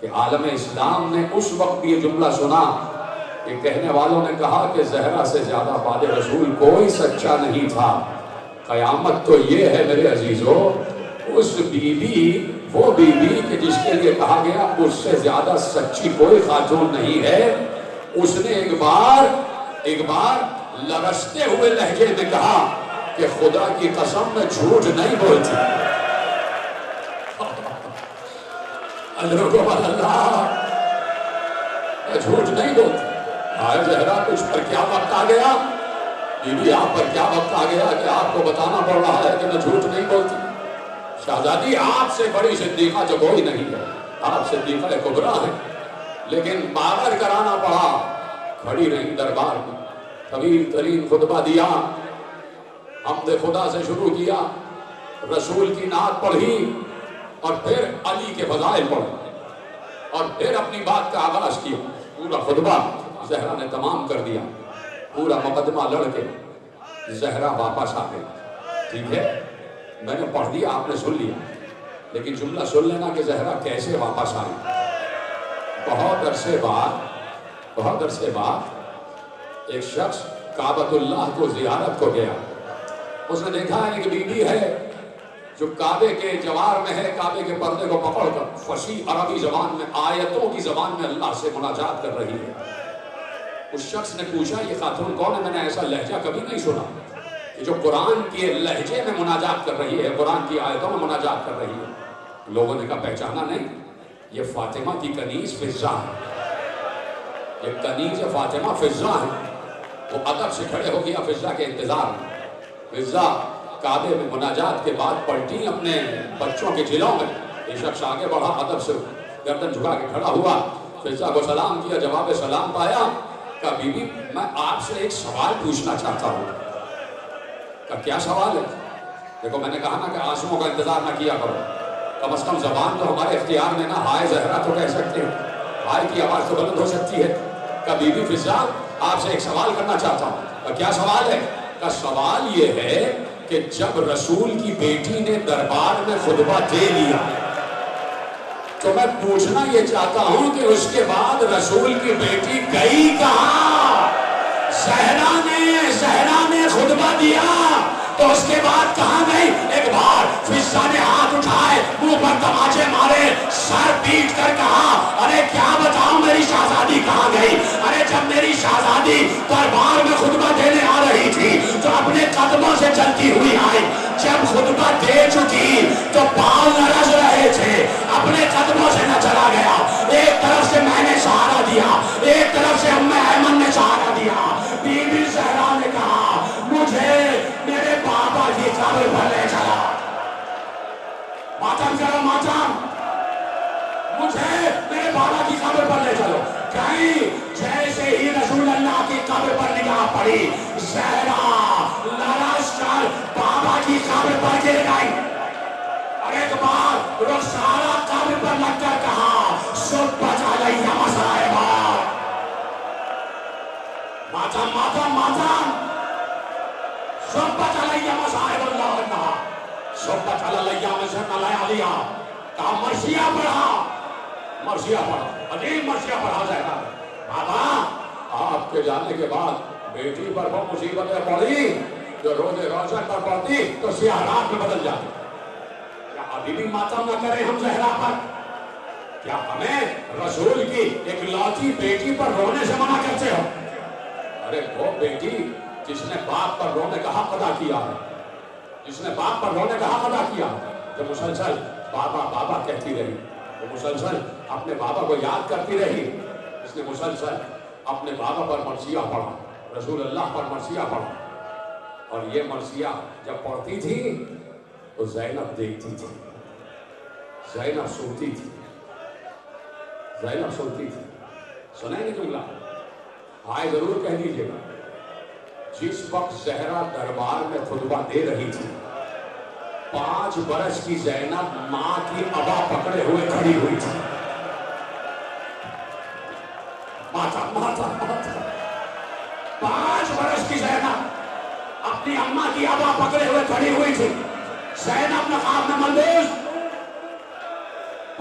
کہ عالم اسلام نے اس وقت یہ جملہ سنا کہ کہنے والوں نے کہا کہ زہرا سے زیادہ بعد رسول کوئی سچا نہیں تھا. قیامت تو یہ ہے میرے عزیزو، اس بی بی، وہ بی بی کہ جس کے لیے کہا گیا اس سے زیادہ سچی کوئی خاتون نہیں ہے، اس نے ایک بار لرزتے ہوئے لہجے میں کہا کہ خدا کی قسم میں جھوٹ نہیں بولتی. اللہ، میں جھوٹ نہیں بولتی. آئے زہرا کچھ پر کیا وقت آ گیا، بی بی آپ پر کیا وقت آ گیا کہ آپ کو بتانا پڑ رہا ہے کہ میں جھوٹ نہیں بولتی. شہزادی آپ سے بڑی صدیقہ جو کوئی نہیں ہے، آپ صدیقہ کبریٰ ہیں، لیکن باور کرانا پڑا. کھڑی رہی دربار میں، طویل ترین خطبہ دیا، حمد خدا سے شروع کیا، رسول کی نعت پڑھی اور پھر علی کے فضائل پڑھے اور پھر اپنی بات کا آغاز کیا. پورا خطبہ زہرا نے تمام کر دیا، پورا مقدمہ لڑ کے زہرا واپس آ گئی. ٹھیک ہے، میں نے پڑھ دیا، آپ نے سن لیا، لیکن جملہ سن لینا کہ زہرا کیسے واپس آئی. بہت عرصے بعد ایک شخص کعبۃ اللہ کو زیارت کو گیا. اس نے دیکھا ایک بی بی ہے جو کعبے کے جوار میں ہے، کعبے کے پردے کو پکڑ کر فصیح عربی زبان میں، آیتوں کی زبان میں اللہ سے مناجات کر رہی ہے. اس شخص نے پوچھا یہ خاتون کون ہے؟ میں نے ایسا لہجہ کبھی نہیں سنا کہ جو قرآن کے لہجے میں مناجات کر رہی ہے، قرآن کی آیتوں میں مناجات کر رہی ہے. لوگوں نے کہا پہچانا نہیں؟ یہ فاطمہ کی کنیز فضہ ہے، یہ کنیز فاطمہ فضہ ہے. وہ ادب سے کھڑے ہو گیا فضہ کے انتظار میں. فضہ کعبے میں مناجات کے بعد پلٹی اپنے بچوں کے جلوں میں. یہ شخص آگے بڑھا، ادب سے گردن جھکا کے کھڑا ہوا، فضہ کو سلام کیا، جواب سلام پایا. کہا بی بی میں آپ سے ایک سوال پوچھنا چاہتا ہوں. کہا کیا سوال ہے؟ دیکھو میں نے کہا نا کہ آنسوؤں کا انتظار نہ کیا کرو، کم از کم زبان تو ہمارے اختیار میں نہ، ہائے زہرا تو کہہ سکتے ہیں، ہائے کی آواز تو بلند ہو سکتی ہے. کہا بی بی فضہ آپ سے ایک سوال کرنا چاہتا ہوں. کہا کیا سوال ہے؟ کہا سوال یہ ہے کہ جب رسول کی بیٹی نے دربار میں خطبہ دے لیا تو میں پوچھنا یہ چاہتا ہوں کہ اس کے بعد رسول کی بیٹی گئی کہاں؟ زہرا نے خطبہ دیا تو اس کے بعد کہاں گئی؟ ایک بار فضہ نے ہاتھ اٹھائے، منہ پر تماچے مارے، سر پیٹ کر کہا ارے کیا بتاؤں میری شہزادی کہاں گئی؟ ارے جب میری شہزادی دربار میں خطبہ دینے آ رہی تھی تو اپنے قدموں سے چلتی ہوئی آئی، جب خطبہ دے چکی تو پاؤں لرز رہے تھے، اپنے قدموں سے نہ چلا گیا. ایک طرف سے میں نے سہارا دیا، ایک طرف سے ام ایمن نے سہارا دیا. بی بی زہرا نے کہا مجھے میرے بابا کی قبر پر لے چلا. ماتم کرو ماتم، مجھے میرے بابا کی قبر پر لے چلو. کہیں جیسے ہی رسول اللہ کی قبر پر نگاہ پڑی، زہرا لرز کر بابا کی قبر پر گر گئی. اور ایک بار رخسارہ قبر پر لگ کر کہا صبت علیہ مصائبہ. ماتم ماتم ماتم، صبت علیہ مصائب اللہ عنہ، صبت علیہ مصائب اللہ علیہ. کہا مرثیہ پڑھا، مرثیہ پڑھا، عظیم مرثیہ پڑھا زہرا. بابا آپ کے جانے کے بعد بیٹی پر وہ مصیبتیں پڑی جو روز روزن پر پڑتی تو سیاہ رات میں بدل جاتی. کیا ابھی بھی ماتم نہ کریں ہم زہرا پر؟ کیا ہمیں رسول کی ایک لوتی بیٹی پر رونے سے منع کرتے ہو؟ ارے وہ بیٹی جس نے باپ پر رونے کا حق ادا کیا ہے، جس نے باپ پر رونے کا حق ادا کیا ہے، جو مسلسل بابا بابا کہتی رہی، وہ مسلسل اپنے بابا کو یاد کرتی رہی، اس نے مسلسل اپنے بابا پر مرثیہ پڑھا، رسول اللہ پر مرثیہ پڑھا. اور یہ مرثیہ جب پڑھتی تھی تو زینب دیکھتی تھی، زینب سنتی تھی، زینب سنتی تھی. سنیں گے جملہ؟ ہائے ضرور کہہ دیجیے گا. جس وقت زہرا دربار میں خطبہ دے رہی تھی، 5 برس کی زینب ماں کی ابا پکڑے ہوئے کھڑی ہوئی تھی. ماتا ماتا ماتا 5 برس کی زینب اپنی اماں کی ابا پکڑے ہوئے کھڑی ہوئی تھی. زینب نقاب میں ملبوس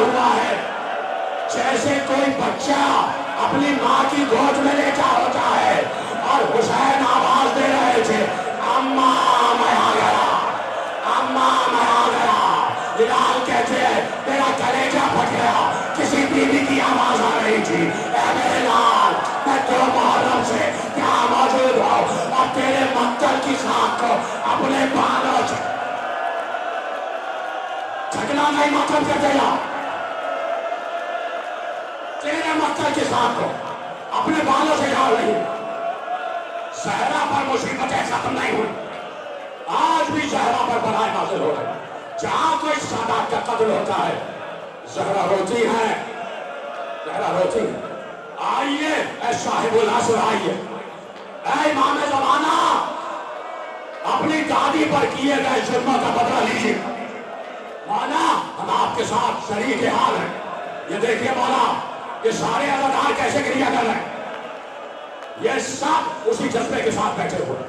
ہوا ہے جیسے کوئی بچہ اپنی ماں کی گود میں لیٹا ہوتا ہے. اور حسین آواز دے رہے تھے اماں میں آ گیا, اماں میں آ گیا. بلال کہتے ہیں میرا کلیجہ پھٹ گیا, کسی بیوی کی آواز آ رہی تھی اے میرے لال میں 2 محرم سے یہاں موجود ہوں اور تیرے مقتل کی خاک کو اپنے بالوں سے جھگنا نہیں ماتم کر دے گا. تیرے مقتل کی خاک کو اپنے بالوں سے جھاڑ رہی. زہرا پر مصیبتیں ختم نہیں ہوئی, آج بھی زہرا پر بلائیں نازل ہو رہے. جہاں کوئی سادات کا قتل ہوتا ہے زہرا روتی ہے, زہرا روتی. آئیے اے صاحب العصر, آئیے اے امام زمانہ, اپنی دادی پر کیے گئے ظلموں کا بدلہ لیجیے. مولا ہم آپ کے ساتھ شریک حال ہیں. یہ دیکھیے مولا, یہ سارے عزادار کیسے گریہ کر رہے ہیں. یہ سب اسی جذبے کے ساتھ بیٹھے ہوئے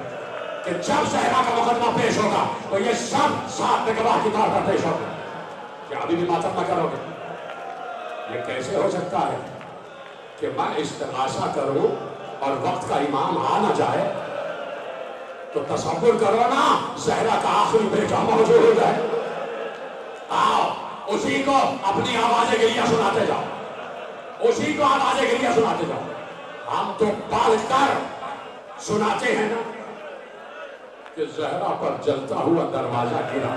کہ جب زہرا کا مقدمہ پیش ہوگا تو یہ سب ساتھ میں گواہ کی طور پر پیش ہوگا. کیا ابھی بھی ماتم نہ کرو گے؟ یہ کیسے ہو سکتا ہے کہ میں استغاثہ کروں اور وقت کا امام آ نہ جائے؟ تو تصور کرو نا, زہرا کا آخری بیٹا موجود ہو جائے. آؤ اسی کو اپنی آواز گریہ سناتے جاؤ, اسی کو آواز گریہ سناتے جاؤ. ہم تو پڑھ کر سناتے ہیں نا کہ زہرا پر جلتا ہوا دروازہ گرا.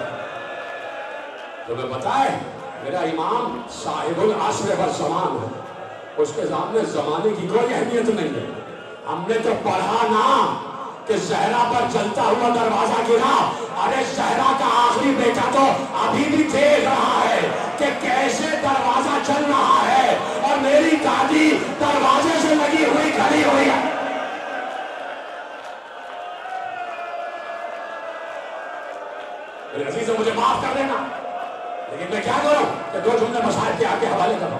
تمہیں پتا ہے میرا امام صاحب العصر والزمان ہے, اس کے سامنے زمانے کی کوئی اہمیت نہیں ہے. ہم نے تو پڑھا نا کہ زہرا پر جلتا ہوا دروازہ گرا. ارے زہرا کا آخری بیٹا تو ابھی بھی دیکھ رہا ہے کہ کیسے دروازہ چل رہا ہے اور میری دادی دروازے سے لگی ہوئی کھڑی ہوئی ہے. میرے عزیز مجھے معاف کر دینا, لیکن میں کیا کروں کہ 2 جملے مسائل کے آگے حوالے کروں.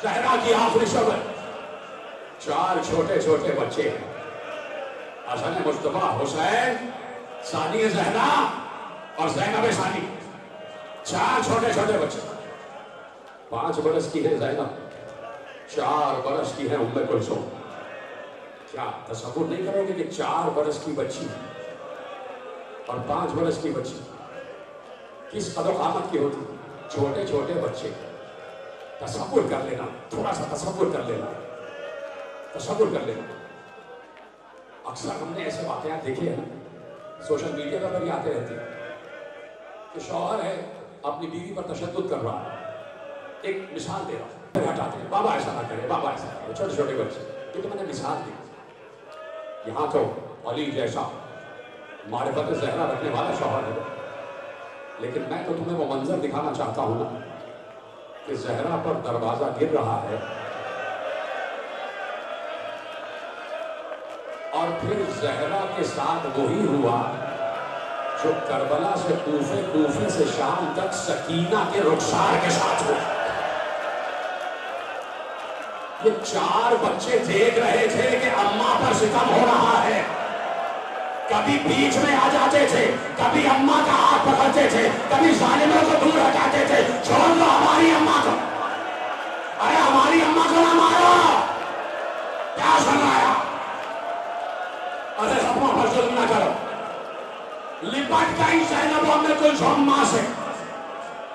زہرا کی آخری شب, 4 چھوٹے چھوٹے بچے, حسن مصطفیٰ حسین, ثانی زہرا اور زینب ثانی. 4 چھوٹے چھوٹے بچے. 5 برس کی ہے زینب, 4 برس کی ہے ام کلثوم. کیا تصور نہیں کرو گے کہ 4 برس کی بچی اور 5 برس کی بچی کس قدر قامت کی ہوتی. چھوٹے چھوٹے بچے, تصور کر لینا, تھوڑا سا تصور کر لینا, تصور کر لینا. اکثر ہم نے ایسے واقعات دیکھے ہیں, سوشل میڈیا پر بھی آتے رہتے ہیں کہ شوہر ہے اپنی بیوی پر تشدد کر رہا ہے. ایک مثال دے رہا ہوں, پھر ہٹاتے ہیں بابا ایسا نہ کرے, بابا ایسا کرے. چھوٹے چھوٹے بچے, یہ تو میں نے مثال دی. یہاں تو علی جیسا معرفت زہرا رکھنے والا شوہر ہے, لیکن میں تو تمہیں وہ منظر دکھانا چاہتا ہوں نا کہ زہرا پر دروازہ گر رہا ہے اور پھر زہرا کے ساتھ وہی ہوا جو کربلا سے کوفے, کوفے سے شام تک سکینہ کے رخسار کے ساتھ ہوا. یہ 4 بچے دیکھ رہے تھے کہ اماں پر ستم ہو رہا ہے. کبھی بیچ میں آ جاتے تھے, کبھی اماں کا ہاتھ پکڑتے تھے, کبھی ظالموں کو دور ہٹاتے تھے. چھوڑ دو ہماری اماں کو, ارے ہماری اماں کو نہ مارو, کیا سنایا, ارے سپوں پر ظلم نہ کرو. لپٹ گئی زینب ام کلثوم ماں سے.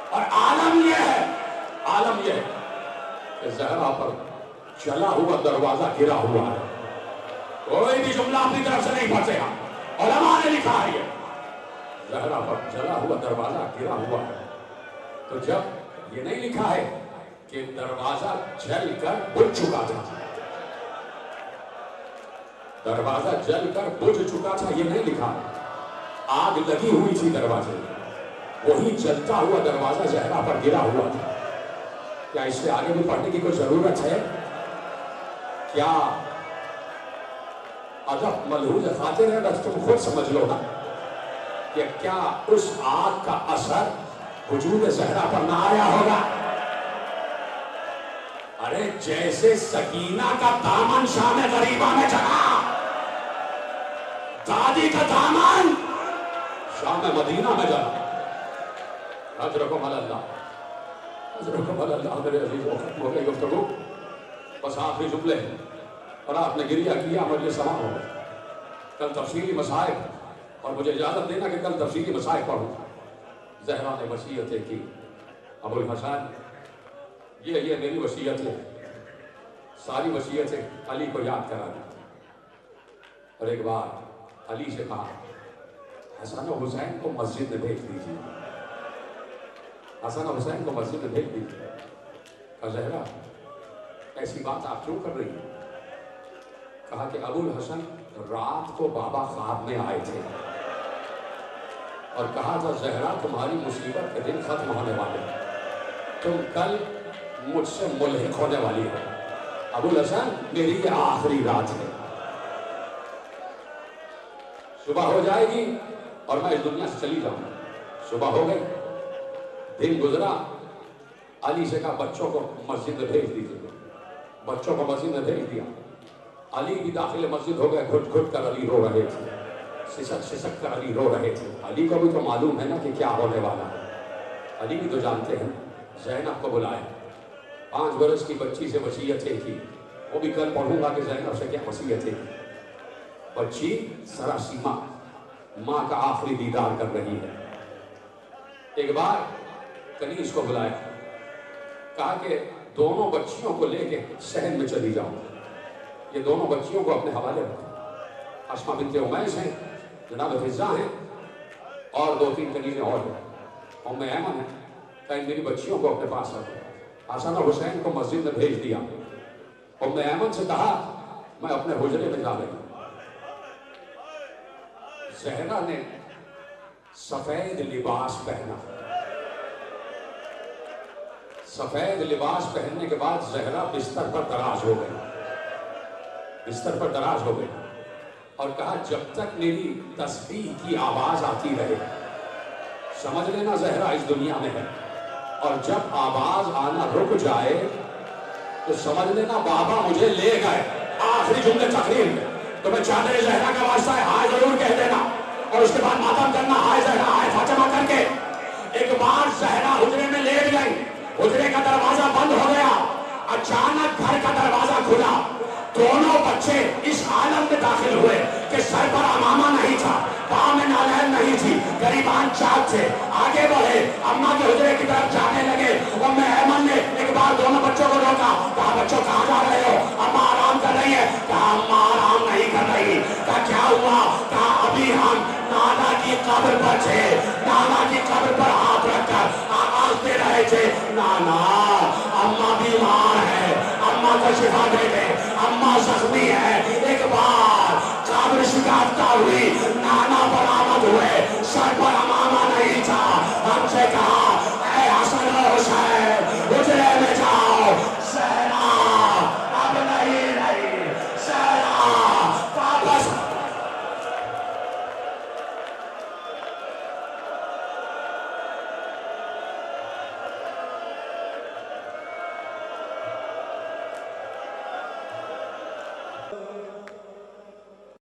اور عالم یہ ہے, عالم یہ ہے کہ زہرا پر چلا ہوا دروازہ گرا ہوا ہے. کوئی بھی جملہ اپنی طرف سے نہیں پڑھتے ہیں, علماء نے لکھا ہے یہ زہرا پر چلا ہوا دروازہ گرا ہوا ہے. تو جب یہ نہیں لکھا ہے کہ دروازہ جل کر بجھ چکا تھا, دروازہ جل کر بجھ چکا تھا, یہ نہیں لکھا. آگ لگی ہوئی تھی دروازے, وہی جلتا ہوا دروازہ زہرا پر گرا ہوا تھا. کیا اس سے آگے بھی پڑھنے کی کوئی ضرورت ہے؟ کیا ادب ملحوظ خاطر ہے, بس تم خود سمجھ لو نا کہ کیا اس آگ کا اثر وجود زہرا پر نہ آیا ہوگا؟ ارے جیسے سکینہ کا دامن شام غریبہ میں چڑھا, دادی کا دامن شام مدینہ میں جڑا. اجرکم علی اللہ. اللہ میرے عزیز و ختم ہو گئی گفتگو، بس آخری جملے اور آپ نے گریہ کیا، مجھے سما ہو گئے. کل تفصیلی مسائل، اور مجھے اجازت دینا کہ کل تفصیلی مسائل پڑھوں. زہرا نے وصیتیں کی، ابو الحسن یہ میری وصیت ہے، ساری وصیتیں علی کو یاد کرا دی. اور ایک بار علی سے کہا حسن و حسین کو مسجد میں بھیج دیجیے، حسن و حسین کو مسجد میں بھیج دیجیے. کہا زہرا ایسی بات آپ کیوں کر رہی ہیں؟ کہا کہ ابو الحسن رات کو بابا خواب میں آئے تھے اور کہا تھا زہرا تمہاری مصیبت کے دن ختم ہونے والے، تم کل مجھ سے ملحق ہونے والی ہو. ابو الحسن میری یہ آخری رات ہے، صبح ہو جائے گی اور میں اس دنیا سے چلی جاؤں. صبح ہو گئی، دن گزرا، علی سے کہا بچوں کو مسجد میں بھیج دیجیے. بچوں کو مسجد میں بھیج دیا. علی بھی داخل مسجد ہو گئے، گھٹ گھٹ کر علی رو رہے تھے، سسک سسک کر علی رو رہے تھے. علی کو بھی تو معلوم ہے نا کہ کیا ہونے والا ہے. علی بھی تو جانتے ہیں. زینب کو بلائے، 5 برس کی بچی سے وصیتیں کی. وہ بھی کل پڑھوں گا کہ زینب سے کیا وصیتیں کی. بچی سراسیمہ ماں کا آخری دیدار کر رہی ہے. ایک بار کنیز کو بلایا، کہا کہ دونوں بچیوں کو لے کے صحن میں چلی جاؤ. یہ دونوں بچیوں کو اپنے حوالے رکھو. اسما بنت امیس ہیں، جناب فضہ ہیں، اور 2-3 کنیزیں اور ہیں. ام ایمن ہے. کہیں میری بچیوں کو اپنے پاس رکھو. حسن اور حسین کو مسجد میں بھیج دیا. ام ایمن سے کہا میں اپنے حجرے میں جا رہی ہوں. زہرا نے سفید لباس پہنا. سفید لباس پہننے کے بعد زہرا بستر پر دراز ہو گئی، بستر پر دراز ہو گئی اور کہا جب تک میری تسبیح کی آواز آتی رہے سمجھ لینا زہرا اس دنیا میں ہے، اور جب آواز آنا رک جائے تو سمجھ لینا بابا مجھے لے گئے. آخری جملے تقریر میں تمہیں چادر زہرا کا واسطہ ہے، ہائے ضرور کہہ دینا، اور اس کے بعد ماتم کرنا ہائے زہرا ہائے فاطمہ کر کے. ایک بار زہرا حجرے میں لیٹ گئی، حجرے کا دروازہ بند ہو گیا، اچانک گھر کا دروازہ کھلا. دونوں بچے اس عالم میں داخل ہوئے کہ سر پر امامہ نہیں تھا، پاؤں میں نالین نہیں تھی، غریبان چاک تھے. آگے بڑھے، اماں کے حجرے کی طرف جانے لگے. ام ایمن نے ایک بار دونوں بچوں کو روکا. کہا بچوں کہاں جا رہے ہو؟ اماں آرام کر رہی ہے. کہا اماں آرام نہیں کر رہی. کہا کیا ہوا؟ کہا ابھی ہم نانا کی قبر پر تھے، نانا کی قبر پر ہاتھ رکھ کر آواز دے رہے تھے نانا اماں بیمار ہے، اماں کو شفا دے دے، اماں زخمی ہے. ایک بار قبر شکافتہ ہوئی، نانا برآمد ہوئے.